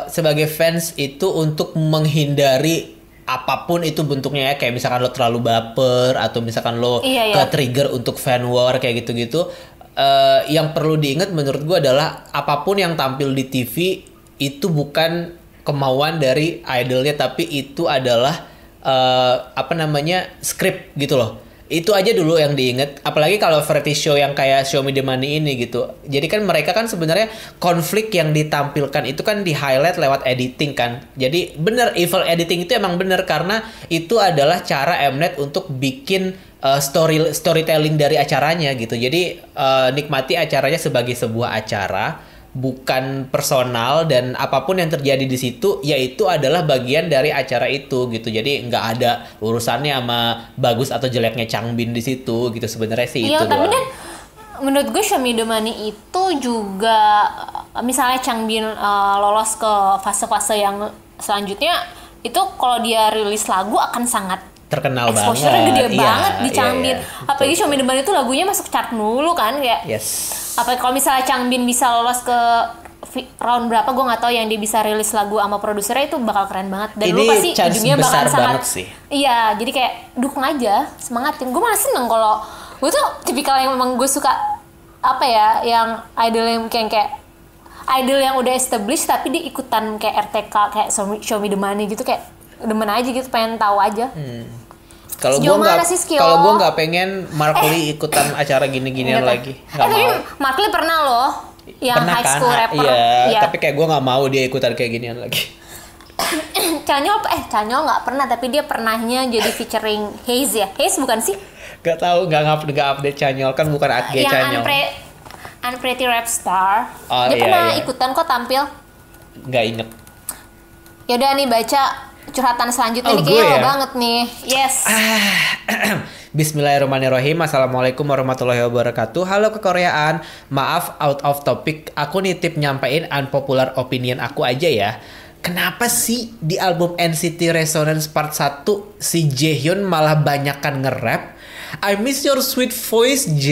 [SPEAKER 3] sebagai fans itu untuk menghindari apapun itu bentuknya ya, kayak misalkan lo terlalu baper atau misalkan lo ke trigger untuk fan war kayak gitu-gitu, yang perlu diingat menurut gue adalah apapun yang tampil di TV itu bukan kemauan dari idolnya, tapi itu adalah script gitu loh. Itu aja dulu yang diinget, apalagi kalau variety show yang kayak Show Me The Money ini gitu. Jadi kan mereka kan sebenarnya konflik yang ditampilkan itu kan di highlight lewat editing kan. Jadi bener, evil editing itu emang bener, karena itu adalah cara Mnet untuk bikin storytelling dari acaranya gitu. Jadi nikmati acaranya sebagai sebuah acara, bukan personal, dan apapun yang terjadi di situ yaitu adalah bagian dari acara itu gitu. Jadi nggak ada urusannya sama bagus atau jeleknya Changbin di situ gitu, sebenarnya sih itu
[SPEAKER 2] tapi
[SPEAKER 3] doang.
[SPEAKER 2] Dan menurut gue Show Me The Money itu juga misalnya Changbin lolos ke fase-fase yang selanjutnya, itu kalau dia rilis lagu akan sangat
[SPEAKER 3] terkenal
[SPEAKER 2] exposure-nya
[SPEAKER 3] banget.
[SPEAKER 2] gede
[SPEAKER 3] Iya,
[SPEAKER 2] banget di
[SPEAKER 3] iya,
[SPEAKER 2] Changbin.
[SPEAKER 3] iya.
[SPEAKER 2] Apalagi
[SPEAKER 3] Betul.
[SPEAKER 2] Xiaomi Deman itu lagunya masuk chart mulu kan kayak.
[SPEAKER 3] Yes.
[SPEAKER 2] Apalagi kalau misalnya Changbin bisa lolos ke round berapa gue nggak tahu yang dia bisa rilis lagu sama produsernya itu bakal keren banget dan lu
[SPEAKER 3] Ini
[SPEAKER 2] pasti
[SPEAKER 3] chance
[SPEAKER 2] ujungnya bakal
[SPEAKER 3] besar
[SPEAKER 2] sangat
[SPEAKER 3] banget sih.
[SPEAKER 2] iya jadi kayak dukung aja semangatin gue malah seneng kalau gue tuh tipikal yang memang gue suka apa ya yang idol yang kayak idol yang udah established tapi dia ikutan kayak RTK kayak Show Me The Money gitu kayak demen aja gitu pengen tahu aja.
[SPEAKER 3] Kalau
[SPEAKER 2] Sejauh
[SPEAKER 3] gue
[SPEAKER 2] mana
[SPEAKER 3] nggak,
[SPEAKER 2] sih, Skio?
[SPEAKER 3] kalau gue nggak pengen Mark Lee ikutan acara gini-ginian
[SPEAKER 2] Gitu.
[SPEAKER 3] lagi. Nggak
[SPEAKER 2] Tapi
[SPEAKER 3] mau.
[SPEAKER 2] Mark Lee pernah loh yang
[SPEAKER 3] Pernah
[SPEAKER 2] high
[SPEAKER 3] kan?
[SPEAKER 2] school rapper.
[SPEAKER 3] Iya. Tapi kayak gue nggak mau dia ikutan kayak ginian lagi.
[SPEAKER 2] Canyol nggak pernah tapi dia pernahnya jadi featuring Haze ya. Haze bukan sih?
[SPEAKER 3] Gak tahu, nggak update Chanyol kan bukan AG
[SPEAKER 2] Yang
[SPEAKER 3] Chanyol.
[SPEAKER 2] Unpretty Rap Star.
[SPEAKER 3] Oh,
[SPEAKER 2] Dia
[SPEAKER 3] iya,
[SPEAKER 2] pernah
[SPEAKER 3] iya.
[SPEAKER 2] ikutan kok tampil.
[SPEAKER 3] Nggak inget.
[SPEAKER 2] Yaudah nih baca curhatan selanjutnya
[SPEAKER 3] Oh,
[SPEAKER 2] nih
[SPEAKER 3] gue
[SPEAKER 2] kayaknya lo
[SPEAKER 3] ya?
[SPEAKER 2] banget nih. Yes.
[SPEAKER 3] Bismillahirrahmanirrahim. Assalamualaikum warahmatullahi wabarakatuh. Halo kekoreaan. Maaf out of topic. Aku nitip nyampein unpopular opinion aku aja ya. Kenapa sih di album NCT Resonance Part 1 si Jaehyun malah banyakan nge-rap? I miss your sweet voice, J.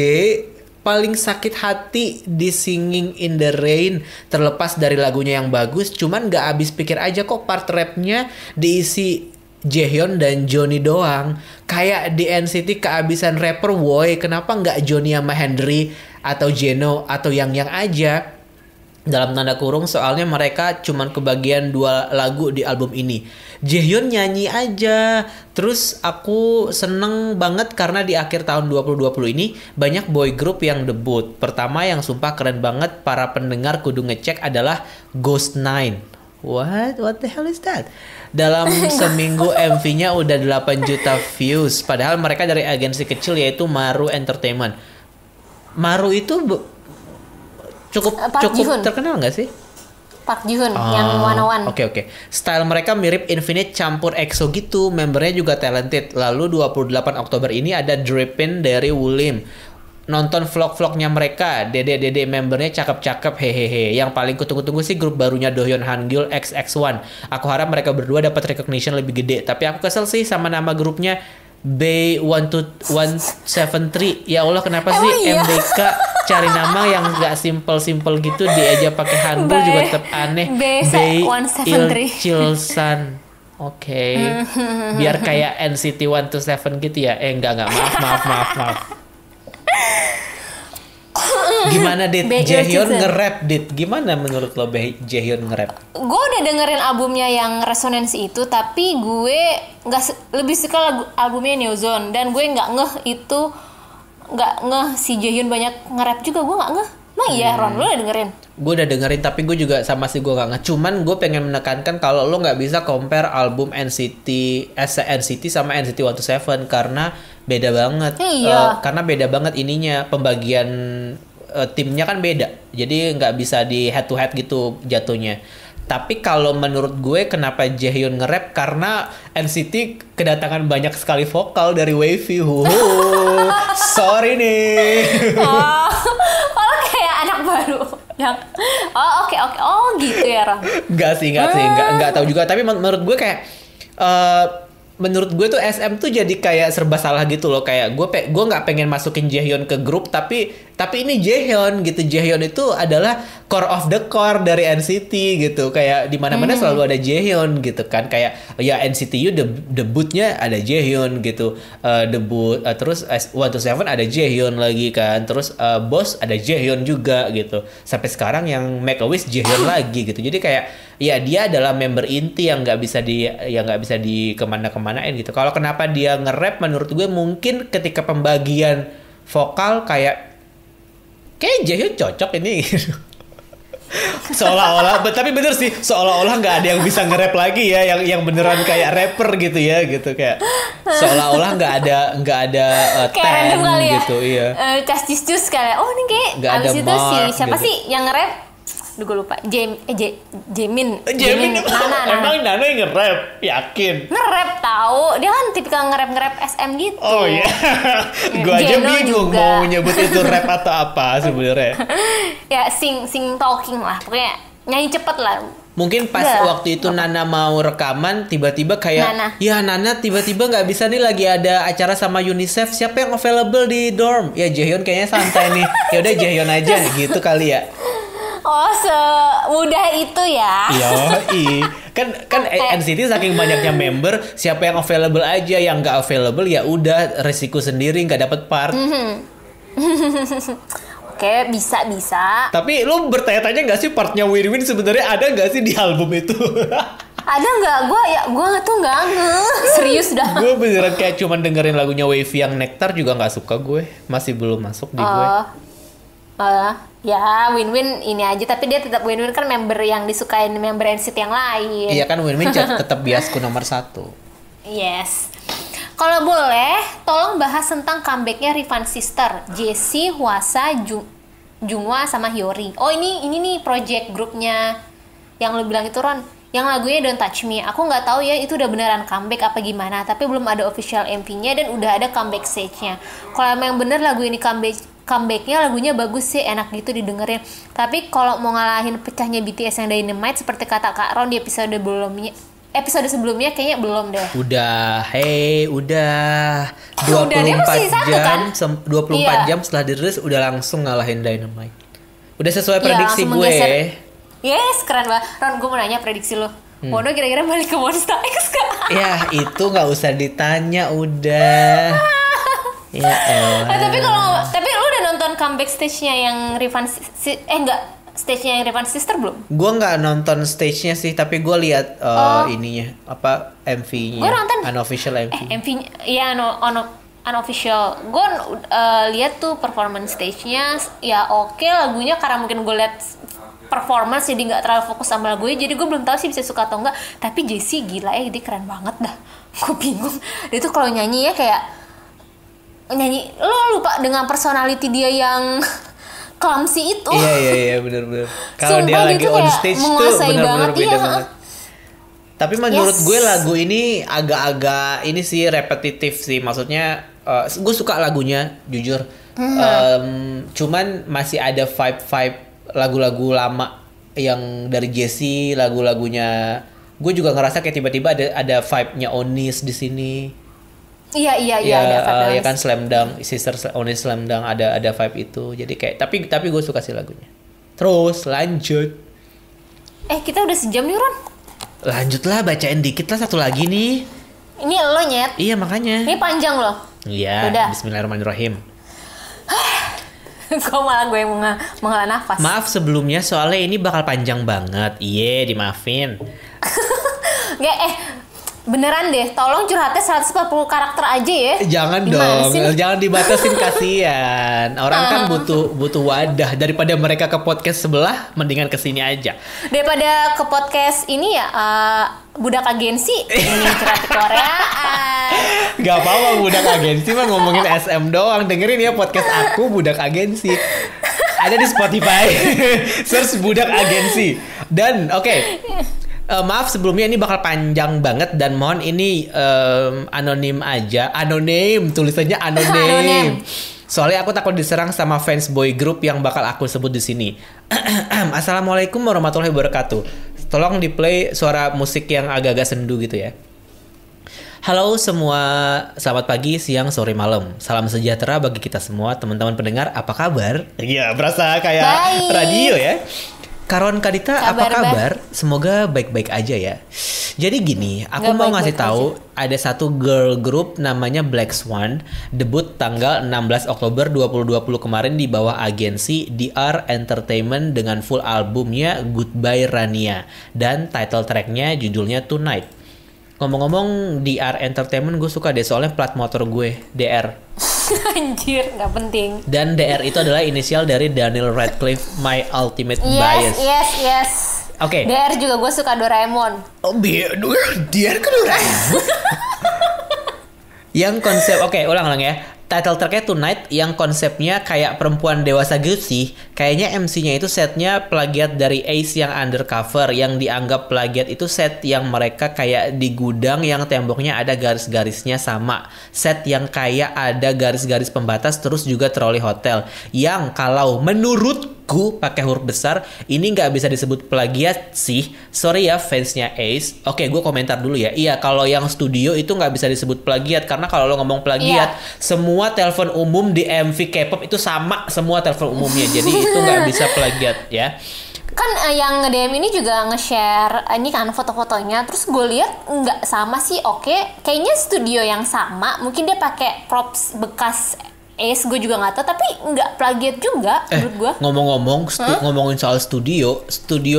[SPEAKER 3] Paling sakit hati di Singing in the Rain. Terlepas dari lagunya yang bagus, cuman gak habis pikir aja kok part rapnya diisi Jaehyun dan Johnny doang. Kayak di NCT kehabisan rapper woy. Kenapa nggak Johnny sama Henry atau Jeno atau Yang aja? Dalam tanda kurung soalnya mereka cuman kebagian 2 lagu di album ini. Jaehyun nyanyi aja. Terus aku seneng banget karena di akhir tahun 2020 ini banyak boy group yang debut. Pertama yang sumpah keren banget para pendengar kudu ngecek adalah Ghost Nine. What the hell is that? Dalam seminggu MV-nya udah 8 juta views. Padahal mereka dari agensi kecil yaitu Maru Entertainment. Maru itu cukup
[SPEAKER 2] Park Ji-hoon.
[SPEAKER 3] terkenal nggak sih?
[SPEAKER 2] Park Ji-hoon yang One.
[SPEAKER 3] Oke. Style mereka mirip Infinite campur EXO gitu. Membernya juga talented. Lalu 28 Oktober ini ada Drippin dari Wulim. Nonton vlog-vlognya mereka. Dede membernya cakep-cakep hehehe. Yang paling kutunggu-tunggu sih grup barunya Dohyeon Hangul XX1. Aku harap mereka berdua dapat recognition lebih gede. Tapi aku kesel sih sama nama grupnya B12173. Ya Allah kenapa sih
[SPEAKER 2] iya?
[SPEAKER 3] MDK cari nama yang gak simple-simple gitu dia aja pakai Hangul juga tetap aneh.
[SPEAKER 2] B173.
[SPEAKER 3] Chilsan. Oke. Biar kayak NCT 127 gitu ya. Enggak maaf. Gimana Dit? Jaehyun nge-rap Dit. Gimana menurut lo Jaehyun nge-rap?
[SPEAKER 2] Gue udah dengerin albumnya yang Resonance itu, tapi gue lebih suka albumnya Neozone dan gue nggak ngeh si Jaehyun banyak nge-rap juga. Gue nggak ngeh. Emang iya Ron, lo udah dengerin?
[SPEAKER 3] Gue udah dengerin tapi gue juga sama sih gue gak nge. Cuman gue pengen menekankan kalau lo nggak bisa compare album NCT sama NCT 127 karena beda banget.
[SPEAKER 2] Iya.
[SPEAKER 3] Karena beda banget ininya pembagian timnya kan beda. Jadi nggak bisa di head to head gitu jatuhnya. Tapi kalau menurut gue kenapa Jaehyun nge-rap karena NCT kedatangan banyak sekali vokal dari Wavy. Sorry nih.
[SPEAKER 2] Oh, kayak anak baru. Yang oke. Oh, gitu ya, Ron.
[SPEAKER 3] Enggak tahu juga. Tapi menurut gue kayak menurut gue tuh SM tuh jadi kayak serba salah gitu loh. Kayak gue nggak pengen masukin Jaehyun ke grup tapi ini Jaehyun gitu. Jaehyun itu adalah core of the core dari NCT gitu. Kayak di mana-mana selalu ada Jaehyun gitu kan. Kayak ya NCT U debutnya ada Jaehyun gitu. Terus 127 ada Jaehyun lagi kan. Terus Boss ada Jaehyun juga gitu. Sampai sekarang yang Make a Wish Jaehyun lagi gitu. Jadi kayak ya dia adalah member inti yang nggak bisa di kemana-kemanain gitu. Kalau kenapa dia nge-rap menurut gue mungkin ketika pembagian vokal kayak Jaehyun cocok ini gitu. Seolah-olah, tapi bener sih, seolah-olah nggak ada yang bisa nge-rap lagi ya, yang beneran kayak rapper gitu ya, gitu kayak seolah-olah nggak ada
[SPEAKER 2] Kayak random kali ya.
[SPEAKER 3] gitu, iya.
[SPEAKER 2] Cus kayak ini kayak
[SPEAKER 3] Nggak ada
[SPEAKER 2] abis itu si
[SPEAKER 3] mark,
[SPEAKER 2] siapa
[SPEAKER 3] gitu.
[SPEAKER 2] sih yang nge-rap? Duh gue lupa. Jaemin. Nana.
[SPEAKER 3] Emang Nana yang nge-rap, yakin?
[SPEAKER 2] Nge-rap tahu. Dia kan tipikal nge-rap SM gitu.
[SPEAKER 3] Oh iya. Gue aja
[SPEAKER 2] Jeno
[SPEAKER 3] bingung
[SPEAKER 2] juga.
[SPEAKER 3] mau nyebut itu rap atau apa sebenarnya.
[SPEAKER 2] Ya sing talking lah. Pokoknya nyanyi cepet lah.
[SPEAKER 3] Mungkin pas
[SPEAKER 2] Udah.
[SPEAKER 3] waktu itu Nana mau rekaman, tiba-tiba kayak,
[SPEAKER 2] Nana.
[SPEAKER 3] ya Nana tiba-tiba nggak bisa nih, lagi ada acara sama UNICEF. Siapa yang available di dorm? Ya Jaehyun kayaknya santai nih. Ya udah Jaehyun aja gitu kali ya.
[SPEAKER 2] Oh, semudah itu ya.
[SPEAKER 3] Yoi. Kan NCT saking banyaknya member, siapa yang available aja, yang nggak available ya udah resiko sendiri nggak dapet part.
[SPEAKER 2] Oke, bisa.
[SPEAKER 3] Tapi lu bertanya-tanya nggak sih partnya Win sebenarnya ada nggak sih di album itu?
[SPEAKER 2] Ada nggak? Gue tuh nggak serius dah.
[SPEAKER 3] Gue beneran kayak cuman dengerin lagunya Wavy yang Nectar juga nggak suka gue, masih belum masuk di gue.
[SPEAKER 2] Ya Win ini aja, tapi dia tetap Win kan member yang disukain member NCT yang lain.
[SPEAKER 3] Iya kan Win tetap biasku nomor 1.
[SPEAKER 2] Yes. Kalau boleh, tolong bahas tentang comebacknya Rivan Sister, Jessie, Hwasa, Junghwa sama Hyori. Oh ini nih project grupnya yang lo bilang itu Ron, yang lagunya Don't Touch Me. Aku nggak tahu ya itu udah beneran comeback apa gimana, tapi belum ada official MV-nya dan udah ada comeback stage-nya. Kalau emang bener lagu ini comebacknya lagunya bagus sih, enak gitu didengerin. Tapi kalau mau ngalahin pecahnya BTS yang Dynamite seperti kata Kak Ron di episode sebelumnya kayaknya belum deh.
[SPEAKER 3] Udah 24
[SPEAKER 2] Udah, dia masih satu,
[SPEAKER 3] jam,
[SPEAKER 2] kan?
[SPEAKER 3] 24
[SPEAKER 2] Iya.
[SPEAKER 3] jam setelah dirilis udah langsung ngalahin Dynamite. Udah sesuai
[SPEAKER 2] Iya,
[SPEAKER 3] prediksi
[SPEAKER 2] langsung
[SPEAKER 3] gue.
[SPEAKER 2] menggeser. Yes, keren banget. Ron, gue mau nanya prediksi lo. Wono kira-kira balik ke Monsta X gak?
[SPEAKER 3] Ya itu nggak usah ditanya udah. Ya elah.
[SPEAKER 2] Tapi lu udah nonton comeback stage-nya yang Rivan stage-nya yang Rivan Sister belum?
[SPEAKER 3] Gue nggak nonton stage-nya sih, tapi gue lihat ininya apa MV-nya.
[SPEAKER 2] Gue nonton
[SPEAKER 3] unofficial MV.
[SPEAKER 2] MV-nya ya unofficial. Gue lihat tuh performance stage-nya ya oke, lagunya karena mungkin gue lihat performance jadi nggak terlalu fokus sama lagunya, jadi gue belum tahu sih bisa suka atau enggak. Tapi Jessie gila dia keren banget dah. Gue bingung. Dia tuh kalau nyanyi ya kayak nyanyi, lo lupa dengan personality dia yang clumsy itu.
[SPEAKER 3] Iya benar. Kalau dia
[SPEAKER 2] Sumpah,
[SPEAKER 3] lagi
[SPEAKER 2] dia tuh
[SPEAKER 3] on
[SPEAKER 2] kayak
[SPEAKER 3] stage tuh
[SPEAKER 2] menguasai
[SPEAKER 3] benar-benar
[SPEAKER 2] banget,
[SPEAKER 3] beda
[SPEAKER 2] iya.
[SPEAKER 3] banget. Tapi menurut
[SPEAKER 2] Yes.
[SPEAKER 3] gue lagu ini agak-agak ini sih repetitif sih. Maksudnya gue suka lagunya jujur. Cuman masih ada vibe lagu-lagu lama yang dari Jessie, lagu-lagunya. Gue juga ngerasa kayak tiba-tiba ada vibe-nya Onis di sini.
[SPEAKER 2] Iya ada
[SPEAKER 3] Ya kan Slam Dunk, Sister Onis Slam Dunk ada vibe itu. Jadi kayak tapi gue suka sih lagunya. Terus lanjut.
[SPEAKER 2] Kita udah sejam nih Ron.
[SPEAKER 3] Lanjutlah, bacain dikit lah satu lagi nih.
[SPEAKER 2] Ini lo nyet.
[SPEAKER 3] Iya makanya.
[SPEAKER 2] Ini panjang loh.
[SPEAKER 3] Iya,
[SPEAKER 2] Udah.
[SPEAKER 3] Bismillahirrahmanirrahim.
[SPEAKER 2] Kok malah gue yang menghela nafas.
[SPEAKER 3] Maaf sebelumnya soalnya ini bakal panjang banget. Iya, dimaafin.
[SPEAKER 2] Nggak, beneran deh, tolong curhatnya 140 karakter aja ya.
[SPEAKER 3] Jangan
[SPEAKER 2] Gimana
[SPEAKER 3] dong,
[SPEAKER 2] sih?
[SPEAKER 3] jangan dibatasin, kasihan. Orang kan butuh wadah. Daripada mereka ke podcast sebelah, mendingan kesini aja.
[SPEAKER 2] Daripada ke podcast ini ya, budak agensi ini curhat Koreaan.
[SPEAKER 3] Gak apa-apa budak agensi mah ngomongin SM doang. Dengerin ya podcast aku budak agensi. Ada di Spotify. Search budak agensi. Dan oke. Maaf sebelumnya ini bakal panjang banget dan mohon ini anonim aja. Anonim, tulisannya anonim. Soalnya aku takut diserang sama fans boy group yang bakal aku sebut di sini. Assalamualaikum warahmatullahi wabarakatuh. Tolong di play suara musik yang agak-agak sendu gitu ya. Halo semua, selamat pagi, siang, sore, malam. Salam sejahtera bagi kita semua, teman-teman pendengar. Apa kabar? Iya, berasa kayak
[SPEAKER 2] Baik.
[SPEAKER 3] radio ya. Karon Kadita, apa kabar? Semoga baik-baik aja ya. Jadi gini, aku
[SPEAKER 2] Nggak
[SPEAKER 3] mau ngasih
[SPEAKER 2] baik-baik
[SPEAKER 3] tahu ada satu girl group namanya Black Swan, debut tanggal 16 Oktober 2020 kemarin di bawah agensi DR Entertainment dengan full albumnya Goodbye Rania dan title tracknya judulnya Tonight. Ngomong-ngomong DR Entertainment gue suka deh soalnya plat motor gue DR.
[SPEAKER 2] Anjir, nggak penting.
[SPEAKER 3] Dan DR itu adalah inisial dari Daniel Radcliffe, My Ultimate Bias.
[SPEAKER 2] Yes.
[SPEAKER 3] Oke.
[SPEAKER 2] DR juga gue suka Doraemon.
[SPEAKER 3] Oh, DR kan Doraemon. Yang konsep, ulang ya. Title tracknya Tonight yang konsepnya kayak perempuan dewasa gitu sih. Kayaknya MC-nya itu setnya plagiat dari Ace yang Undercover. Yang dianggap plagiat itu set yang mereka kayak di gudang yang temboknya ada garis-garisnya sama. Set yang kayak ada garis-garis pembatas terus juga troli hotel. Yang kalau menurutku gu pakai huruf besar, ini nggak bisa disebut plagiat sih. Sorry ya fansnya Ace. Oke, gue komentar dulu ya. Iya, kalau yang studio itu nggak bisa disebut plagiat karena kalau lo ngomong plagiat, semua telepon umum di MV K-pop itu sama semua telepon umumnya. Jadi itu nggak bisa plagiat ya.
[SPEAKER 2] Kan yang nge-DM ini juga nge-share ini kan foto-fotonya, terus gue lihat nggak sama sih. Oke, kayaknya studio yang sama, mungkin dia pakai props bekas Ace, gue juga nggak tahu, tapi nggak plagiat juga menurut gue.
[SPEAKER 3] Ngomong-ngomong, ngomongin soal studio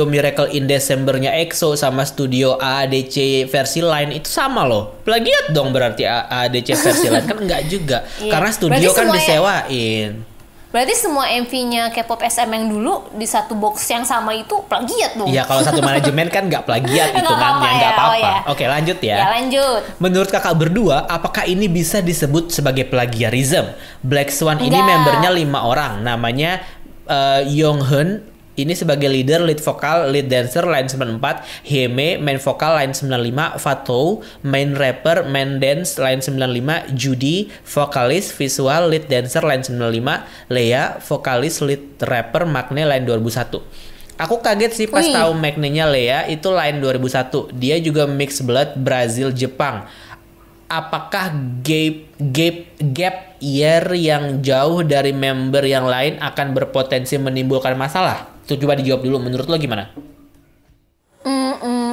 [SPEAKER 3] Miracle in December-nya EXO sama studio AADC versi lain itu sama loh. Plagiat dong berarti AADC versi lain kan enggak juga. Karena studio kan disewain.
[SPEAKER 2] Berarti semua MV-nya K-pop SM yang dulu di satu box yang sama itu plagiat dong?
[SPEAKER 3] Iya, kalau satu manajemen kan nggak plagiat itu kan, ya nggak apa-apa. Ya. Oke, lanjut ya.
[SPEAKER 2] Ya lanjut.
[SPEAKER 3] Menurut kakak berdua, apakah ini bisa disebut sebagai plagiarism? Black Swan ini membernya 5 orang, namanya Yonghyun. Ini sebagai leader, lead vokal, lead dancer, line 94. Hime, main vokal, line 95. Fatou, main rapper, main dance, line 95. Judy, vokalis, visual, lead dancer, line 95. Lea, vokalis, lead rapper, Maknae, line 2001. Aku kaget sih pas tahu Maknae-nya Lea itu line 2001. Dia juga mixed blood Brazil, Jepang. Apakah gap year yang jauh dari member yang lain akan berpotensi menimbulkan masalah? Itu coba dijawab dulu, menurut lo gimana?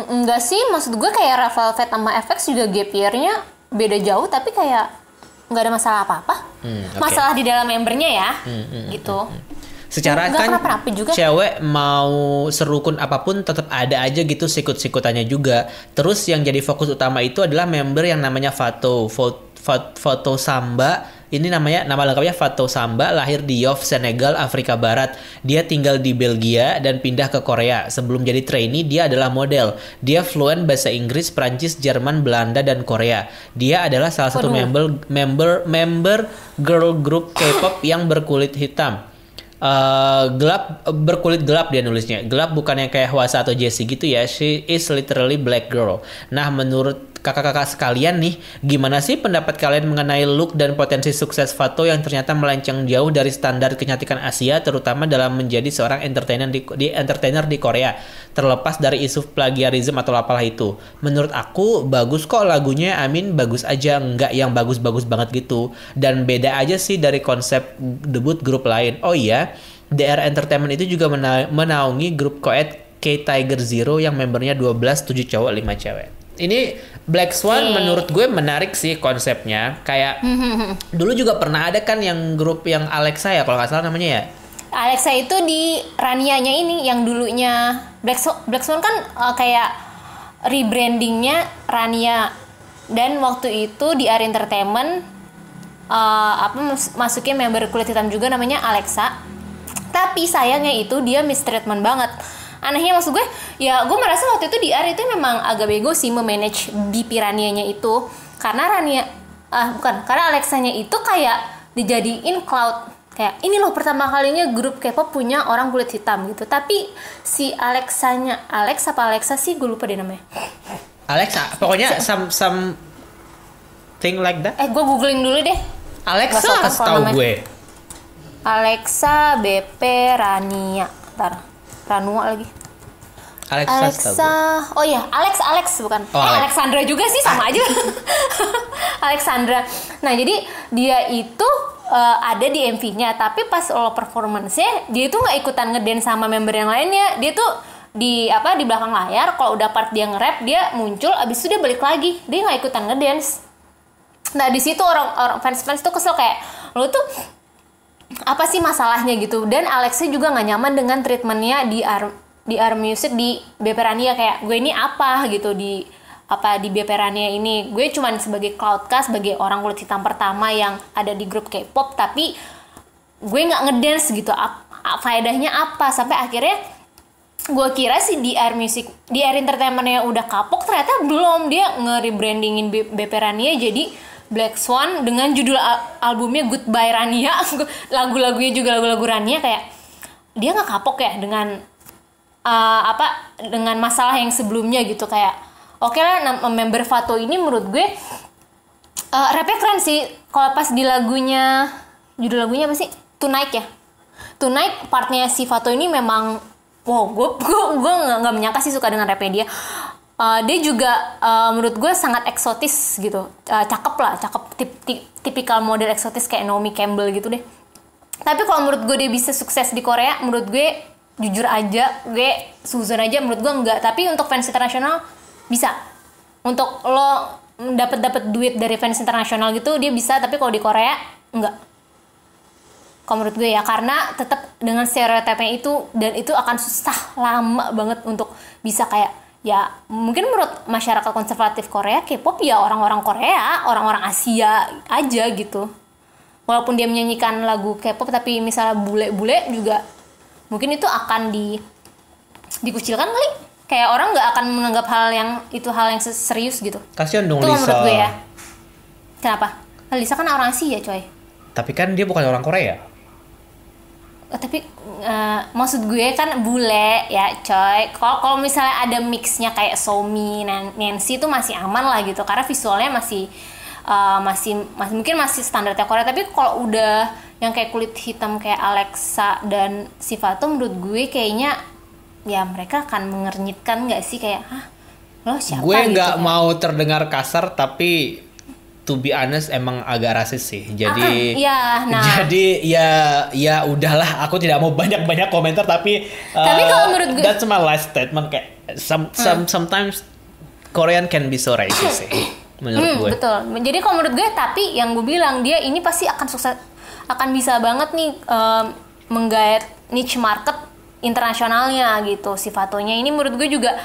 [SPEAKER 2] Enggak sih, maksud gue kayak Red Velvet sama FX juga gap year-nya beda jauh, tapi kayak nggak ada masalah apa-apa. Masalah di dalam membernya ya, gitu.
[SPEAKER 3] Secara
[SPEAKER 2] nggak
[SPEAKER 3] kan
[SPEAKER 2] kenapa-napa juga.
[SPEAKER 3] Cewek mau serukun apapun tetap ada aja gitu sikut-sikutannya juga. Terus yang jadi fokus utama itu adalah member yang namanya Fatou Samba. Ini nama lengkapnya Fatou Samba, lahir di Yoff, Senegal, Afrika Barat. Dia tinggal di Belgia dan pindah ke Korea. Sebelum jadi trainee, dia adalah model. Dia fluent bahasa Inggris, Prancis, Jerman, Belanda, dan Korea. Dia adalah salah satu member girl group K-pop yang berkulit hitam. Berkulit gelap dia nulisnya. Gelap bukan yang kayak Hwasa atau Jessie gitu ya. She is literally black girl. Nah, menurut kakak-kakak sekalian nih, gimana sih pendapat kalian mengenai look dan potensi sukses Fatou yang ternyata melenceng jauh dari standar kecantikan Asia, terutama dalam menjadi seorang entertainer di Korea, terlepas dari isu plagiarisme atau apalah itu. Menurut aku bagus kok lagunya, bagus aja, nggak yang bagus-bagus banget gitu. Dan beda aja sih dari konsep debut grup lain. Oh iya, DR Entertainment itu juga menaungi grup koed K-Tiger Zero yang membernya 12, 7 cowok, 5 cewek. Ini Black Swan menurut gue menarik sih konsepnya. Kayak dulu juga pernah ada kan yang grup yang Alexa ya kalau nggak salah namanya ya.
[SPEAKER 2] Alexa itu di Rania-nya ini yang dulunya Black Swan kan kayak rebrandingnya Rania. Dan waktu itu di R Entertainment masukin member kulit hitam juga namanya Alexa. Tapi sayangnya itu dia mistreatment banget. Anehnya maksud gue, ya gue merasa waktu itu di R itu memang agak bego sih memanage BP Rania-nya itu. Karena karena Alexa-nya itu kayak dijadiin cloud. Kayak ini loh pertama kalinya grup K-pop punya orang kulit hitam gitu. Tapi si Alexa-nya, Alexa sih gue lupa deh namanya.
[SPEAKER 3] Alexa, pokoknya some thing like that.
[SPEAKER 2] Gue googling dulu deh.
[SPEAKER 3] Alexa kasih tahu gue.
[SPEAKER 2] Alexa BP Rania. Ntar. Ranua lagi. Alexa. Oh iya, Alex bukan. Alexandra juga sih sama aja. Alexandra. Nah, jadi dia itu ada di MV-nya, tapi pas lo performance-nya dia itu nggak ikutan ngedance sama member yang lainnya. Dia tuh di belakang layar, kalau udah part dia nge-rap, dia muncul, abis itu dia balik lagi. Dia nggak ikutan ngedance. Nah, di situ orang fans tuh kesel kayak, lo tuh apa sih masalahnya gitu. Dan Alexa juga nggak nyaman dengan treatmentnya di R Music di BP Rania. Kayak gue ini apa gitu di BP Rania ini. Gue cuman sebagai cloudcast, sebagai orang kulit hitam pertama yang ada di grup K-pop, tapi gue nggak ngedance gitu. Faedahnya apa? Sampai akhirnya gue kira sih di R Music, di R Entertainment yang udah kapok, ternyata belum. Dia nge-rebrandingin BP Rania jadi Black Swan dengan judul albumnya Goodbye Rania. Lagu-lagunya juga lagu-lagu Rania. Kayak dia nggak kapok ya dengan dengan masalah yang sebelumnya gitu. Kayak oke lah, member Fatou ini menurut gue rapnya keren sih. Kalau pas di lagunya, judul lagunya apa sih? Tonight ya. Tonight partnya si Fato ini memang wow, gue nggak menyangka sih suka dengan rapnya dia. Dia juga menurut gue sangat eksotis gitu, cakep, tipikal model eksotis kayak Naomi Campbell gitu deh. Tapi kalau menurut gue dia bisa sukses di Korea, menurut gue jujur aja, gue suzon aja, menurut gue enggak. Tapi untuk fans internasional bisa. Untuk lo dapat duit dari fans internasional gitu dia bisa, tapi kalau di Korea enggak. Kalau menurut gue ya, karena tetap dengan stereotipnya itu, dan itu akan susah lama banget untuk bisa kayak ya mungkin menurut masyarakat konservatif Korea K-pop ya orang-orang Korea, orang-orang Asia aja gitu. Walaupun dia menyanyikan lagu K-pop tapi misalnya bule-bule juga mungkin itu akan dikucilkan kali. Kayak orang nggak akan menganggap hal yang serius gitu.
[SPEAKER 3] Kasian dong
[SPEAKER 2] itu
[SPEAKER 3] Lisa.
[SPEAKER 2] Menurut gue ya. Kenapa? Lisa kan orang Asia coy.
[SPEAKER 3] Tapi kan dia bukan orang Korea.
[SPEAKER 2] Tapi maksud gue kan bule ya coy. Kalau misalnya ada mixnya kayak Somi, Nancy itu masih aman lah gitu, karena visualnya masih mungkin masih standarnya Korea. Tapi kalau udah yang kayak kulit hitam kayak Alexa dan Sivato, menurut gue kayaknya ya mereka akan mengernyitkan nggak sih, kayak lo siapa?
[SPEAKER 3] Gue
[SPEAKER 2] gitu,
[SPEAKER 3] nggak
[SPEAKER 2] kan?
[SPEAKER 3] mau terdengar kasar tapi to be honest emang agak rasis sih. Jadi jadi ya udahlah, aku tidak mau banyak komentar tapi
[SPEAKER 2] kalau menurut gue
[SPEAKER 3] that's my last statement, kayak sometimes Korean can be so racist sih menurut gue.
[SPEAKER 2] Betul. Jadi kalau menurut gue, tapi yang gue bilang dia ini pasti akan sukses, akan bisa banget nih menggait niche market internasionalnya gitu. Si Fatonya ini menurut gue juga,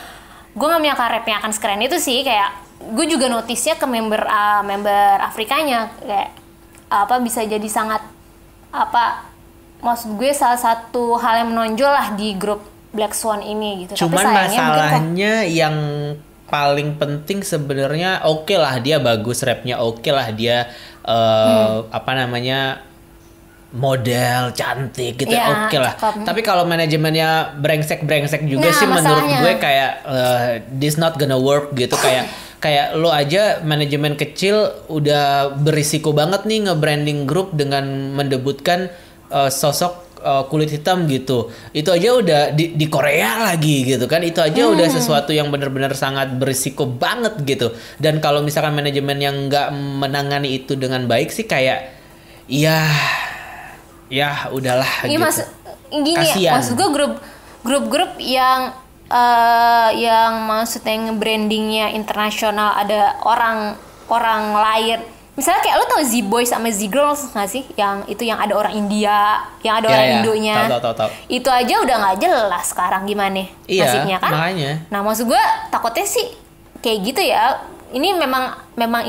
[SPEAKER 2] gue nggak menyangka rapnya akan sekeren itu sih. Kayak gue juga notice-nya ke member Afrikanya, kayak bisa jadi sangat maksud gue salah satu hal yang menonjol lah di grup Black Swan ini gitu.
[SPEAKER 3] Cuman
[SPEAKER 2] tapi sayangnya
[SPEAKER 3] masalahnya yang paling penting sebenarnya oke lah dia bagus rapnya, oke lah dia model cantik gitu,
[SPEAKER 2] ya,
[SPEAKER 3] oke lah. Tapi kalau manajemennya brengsek juga sih menurut gue kayak this not gonna work gitu. Kayak lo aja manajemen kecil udah berisiko banget nih nge-branding grup dengan mendebutkan sosok kulit hitam gitu. Itu aja udah di Korea lagi gitu kan. Itu aja udah sesuatu yang benar-benar sangat berisiko banget gitu. Dan kalau misalkan manajemen yang nggak menangani itu dengan baik sih kayak ya udahlah gitu.
[SPEAKER 2] Maksud gue grup yang maksudnya brandingnya internasional, ada orang lain. Misalnya kayak lo tau Z-Boys sama Z-Girls nggak sih? Yang itu yang ada orang India, yang ada orang Indonya.
[SPEAKER 3] Tahu.
[SPEAKER 2] Itu aja udah nggak jelas sekarang gimana nasibnya kan?
[SPEAKER 3] Makanya.
[SPEAKER 2] Nah maksud gue takutnya sih kayak gitu ya. Ini memang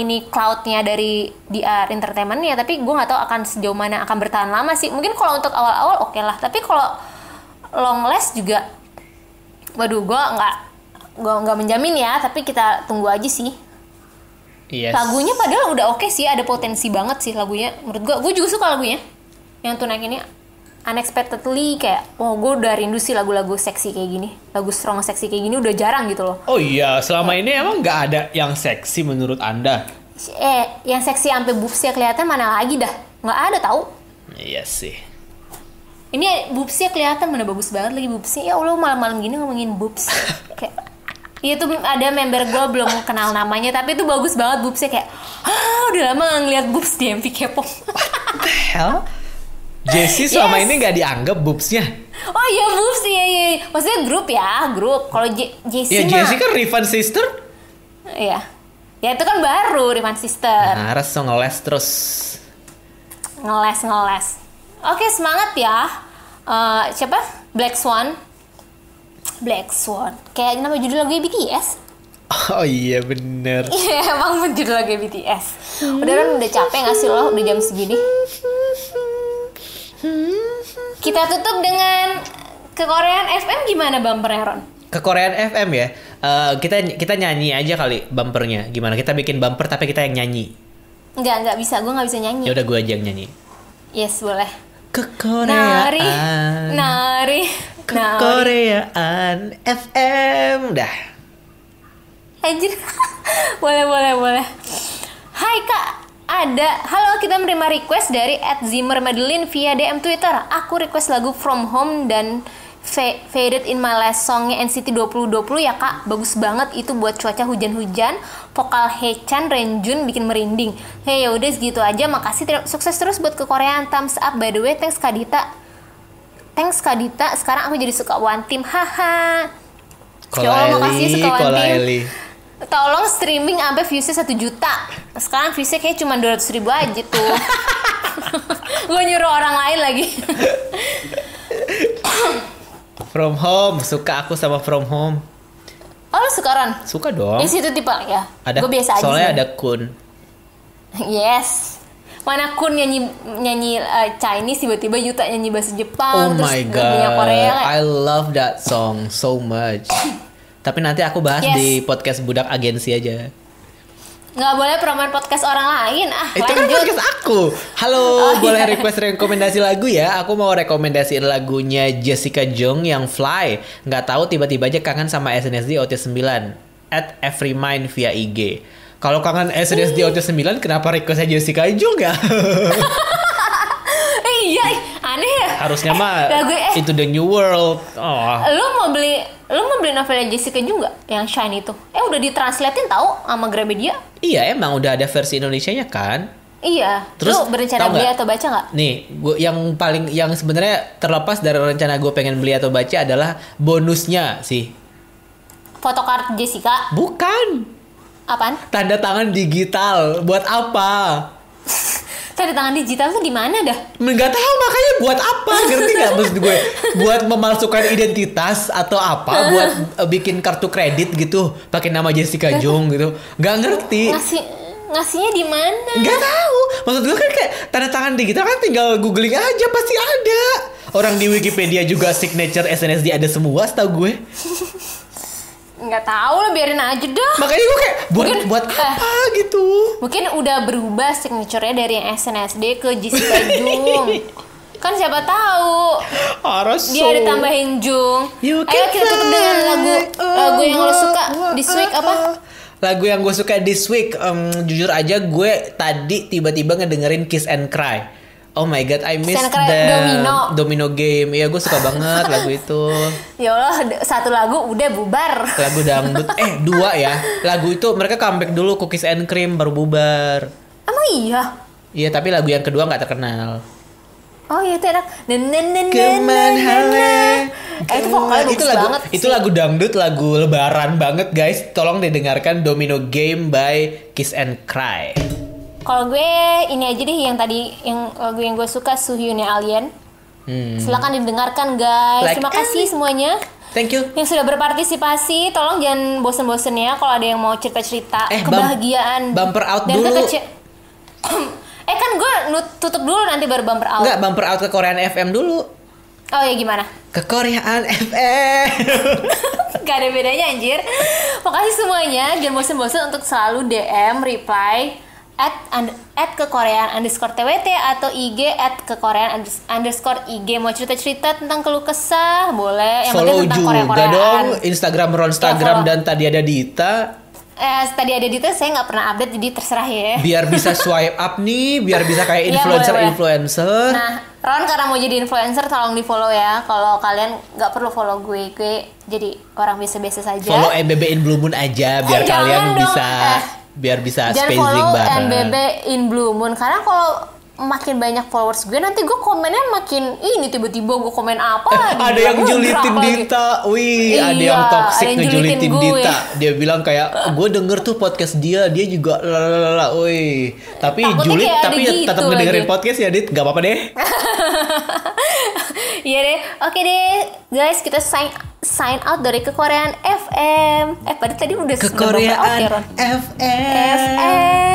[SPEAKER 2] ini cloud-nya dari DR Entertainment ya, tapi gue nggak tahu akan sejauh mana akan bertahan lama sih. Mungkin kalau untuk awal-awal oke lah, tapi kalau long last juga, waduh gue nggak menjamin ya. Tapi kita tunggu aja sih.
[SPEAKER 3] Yes.
[SPEAKER 2] Lagunya padahal udah oke sih, ada potensi banget sih lagunya. Menurut gue juga suka lagunya. Yang Tonight ini unexpectedly kayak, gue udah rindu sih lagu-lagu seksi kayak gini. Lagu strong seksi kayak gini udah jarang gitu loh.
[SPEAKER 3] Oh iya, selama ini emang nggak ada yang seksi menurut Anda?
[SPEAKER 2] Yang seksi sampai boobsnya kelihatan mana lagi dah? Nggak ada tahu.
[SPEAKER 3] Iya sih.
[SPEAKER 2] Ini boobsnya kelihatan mana bagus banget lagi boobsnya. Ya Allah, malam-malam gini ngomongin boobs. Kayak itu ada member gue belum kenal namanya, tapi itu bagus banget boobsnya, kayak udah lama nggak ngeliat boobs di MV K-pop.
[SPEAKER 3] What the hell? Jessie selama ini nggak dianggap boobsnya.
[SPEAKER 2] Oh iya boobs, iya. Maksudnya grup. Kalau Jessie mah.
[SPEAKER 3] Jessie kan Rivan Sister.
[SPEAKER 2] Iya. Ya itu kan baru Rivan Sister.
[SPEAKER 3] Nah, harus ngeles terus.
[SPEAKER 2] Ngeles. Oke, semangat ya. Siapa? Black Swan. Kayak nama judul lagu BTS.
[SPEAKER 3] Oh iya bener.
[SPEAKER 2] Iya emang judul lagu BTS. Udah capek nggak sih lo udah jam segini? Kita tutup dengan ke Korean FM gimana bumpernya Ron?
[SPEAKER 3] Ke Korean FM ya. Kita nyanyi aja kali bumpernya. Gimana? Kita bikin bumper tapi kita yang nyanyi.
[SPEAKER 2] Nggak bisa. Gue nggak bisa nyanyi.
[SPEAKER 3] Ya udah gue aja yang nyanyi.
[SPEAKER 2] Boleh.
[SPEAKER 3] Ke Koreaan.
[SPEAKER 2] Nari.
[SPEAKER 3] Ke Koreaan FM dah.
[SPEAKER 2] Anjir. Boleh. Hai Kak ada. Halo, kita menerima request dari @zimmermadeline via DM Twitter. Aku request lagu From Home dan Faded in My Last songnya NCT 2020 ya kak. Bagus banget itu buat cuaca hujan-hujan. Vokal Haechan Renjun bikin merinding. Hey yaudah segitu aja. Makasih, sukses terus buat kekoreaan. Thumbs up. By the way, thanks Kak Dita. Sekarang aku jadi suka One Team. Haha. Ya Allah, makasih suka One Team. Tolong streaming sampai viewsnya 1 juta. Sekarang viewsnya kayak cuma 200.000 aja tuh. Gue nyuruh orang lain lagi.
[SPEAKER 3] From Home, suka aku sama From Home.
[SPEAKER 2] Oh lu suka Ron?
[SPEAKER 3] Suka dong.
[SPEAKER 2] Itu tipe ya.
[SPEAKER 3] Ada,
[SPEAKER 2] gue biasa aja.
[SPEAKER 3] soalnya
[SPEAKER 2] sih.
[SPEAKER 3] ada Kun.
[SPEAKER 2] Yes. Mana Kun nyanyi Chinese, tiba-tiba Yuta nyanyi bahasa
[SPEAKER 3] Oh
[SPEAKER 2] Jepang, terus
[SPEAKER 3] my
[SPEAKER 2] lagunya
[SPEAKER 3] god,
[SPEAKER 2] Korea.
[SPEAKER 3] I love that song so much. Tapi nanti aku bahas di podcast Budak Agensi aja.
[SPEAKER 2] Nggak boleh promote podcast orang lain.
[SPEAKER 3] Itu kan
[SPEAKER 2] Lanjut.
[SPEAKER 3] podcast aku. Halo, boleh request rekomendasi lagu ya? Aku mau rekomendasiin lagunya Jessica Jung yang Fly. Nggak tahu tiba-tiba aja kangen sama SNSD OT9 @everymind via IG. Kalau kangen SNSD OT9, kenapa requestnya Jessica Jung ya?
[SPEAKER 2] Iya, aneh ya.
[SPEAKER 3] Harusnya mah
[SPEAKER 2] Lagu
[SPEAKER 3] itu The New World. Oh.
[SPEAKER 2] Lu mau beli novelnya Jessica juga yang Shine itu? Udah ditranslatein tahu sama Gramedia?
[SPEAKER 3] Iya, emang udah ada versi Indonesianya kan?
[SPEAKER 2] Iya.
[SPEAKER 3] Terus,
[SPEAKER 2] lu berencana
[SPEAKER 3] tahu
[SPEAKER 2] beli
[SPEAKER 3] nggak?
[SPEAKER 2] atau baca nggak?
[SPEAKER 3] Nih, yang sebenarnya terlepas dari rencana gue pengen beli atau baca adalah bonusnya sih.
[SPEAKER 2] Photocard Jessica?
[SPEAKER 3] Bukan.
[SPEAKER 2] Apaan?
[SPEAKER 3] Tanda tangan digital. Buat apa?
[SPEAKER 2] Tanda tangan digital tuh gimana dah?
[SPEAKER 3] Nggak tahu, makanya buat apa? Ngerti nggak maksud gue? Buat memalsukan identitas atau apa? Buat bikin kartu kredit gitu pakai nama Jessica Jung gitu? Nggak ngerti.
[SPEAKER 2] Ngasihnya di mana?
[SPEAKER 3] Nggak tahu. Maksud gue kan kayak tanda tangan digital kan tinggal googling aja pasti ada. Orang di Wikipedia juga signature SNSD ada semua setahu gue.
[SPEAKER 2] Nggak tahu lah, biarin aja dah.
[SPEAKER 3] Makanya gue kayak buat apa gitu.
[SPEAKER 2] Mungkin udah berubah signature-nya dari yang SNSD ke Jessica Jung. Kan siapa tahu. Dia ada tambahin Jung. Ayo kita tutup dengan lagu yang lo suka this week apa?
[SPEAKER 3] Lagu yang gue suka this week, jujur aja gue tadi tiba-tiba ngedengerin Kiss and Cry. Oh my god, I miss the Domino Game. Iya, gue suka banget lagu itu.
[SPEAKER 2] Ya Allah, satu lagu udah bubar.
[SPEAKER 3] Lagu dangdut. 2 ya. Lagu itu mereka comeback dulu, Cookies and Cream baru bubar.
[SPEAKER 2] Emang iya?
[SPEAKER 3] Iya, tapi lagu yang kedua nggak terkenal.
[SPEAKER 2] Oh iya, itu enak.
[SPEAKER 3] Kemana?
[SPEAKER 2] Itu vokalnya bagus banget sih.
[SPEAKER 3] Itu lagu dangdut, lagu lebaran banget guys. Tolong didengarkan Domino Game by Kiss and Cry.
[SPEAKER 2] Kalau gue ini aja deh yang tadi lagu yang gue suka, Suhyunnya Alien. Silakan didengarkan guys. Terima kasih semuanya.
[SPEAKER 3] Thank you.
[SPEAKER 2] Yang sudah berpartisipasi, tolong jangan bosen-bosen ya kalau ada yang mau cerita-cerita kebahagiaan
[SPEAKER 3] bumper out
[SPEAKER 2] dan
[SPEAKER 3] dulu.
[SPEAKER 2] Kan gue tutup dulu nanti baru bumper out.
[SPEAKER 3] Enggak, bumper out ke Korean FM dulu.
[SPEAKER 2] Oh ya gimana?
[SPEAKER 3] Ke Korean FM.
[SPEAKER 2] Gak ada bedanya anjir. Makasih semuanya. Jangan bosen-bosen untuk selalu DM, reply at kekorean_twt atau IG @kekorean_IG. Mau cerita-cerita tentang keluh kesah boleh. Yang
[SPEAKER 3] follow
[SPEAKER 2] tentang
[SPEAKER 3] juga
[SPEAKER 2] Korea-Koreaan
[SPEAKER 3] dong Instagram
[SPEAKER 2] ya,
[SPEAKER 3] dan tadi ada Dita.
[SPEAKER 2] Tadi ada Dita, saya nggak pernah update jadi terserah ya.
[SPEAKER 3] Biar bisa swipe up nih, biar bisa kayak
[SPEAKER 2] Iya,
[SPEAKER 3] influencer.
[SPEAKER 2] Nah, Ron karena mau jadi influencer tolong di follow ya. Kalau kalian nggak perlu follow gue jadi orang biasa-biasa saja.
[SPEAKER 3] Follow MBB in Blue Moon aja biar kalian bisa
[SPEAKER 2] jangan
[SPEAKER 3] spacing
[SPEAKER 2] follow
[SPEAKER 3] bareng.
[SPEAKER 2] MBB in Blue Moon karena kalau makin banyak followers gue nanti gue komennya makin ini tiba-tiba gue komen apa lagi.
[SPEAKER 3] Ada yang julitin Dita. Wih,
[SPEAKER 2] iya,
[SPEAKER 3] ada yang toxic ngejulitin
[SPEAKER 2] gue.
[SPEAKER 3] Dita. Dia bilang kayak gue denger tuh podcast dia juga lalalala. Wih, tapi
[SPEAKER 2] takutnya
[SPEAKER 3] tapi
[SPEAKER 2] gitu
[SPEAKER 3] tetap ngedengerin
[SPEAKER 2] lagi.
[SPEAKER 3] podcast ya, Dit. Gak apa-apa deh.
[SPEAKER 2] Iya deh. Oke deh, guys, kita sign out dari Kekorean FM. Tadi udah
[SPEAKER 3] Kekorean
[SPEAKER 2] Ron.
[SPEAKER 3] FM.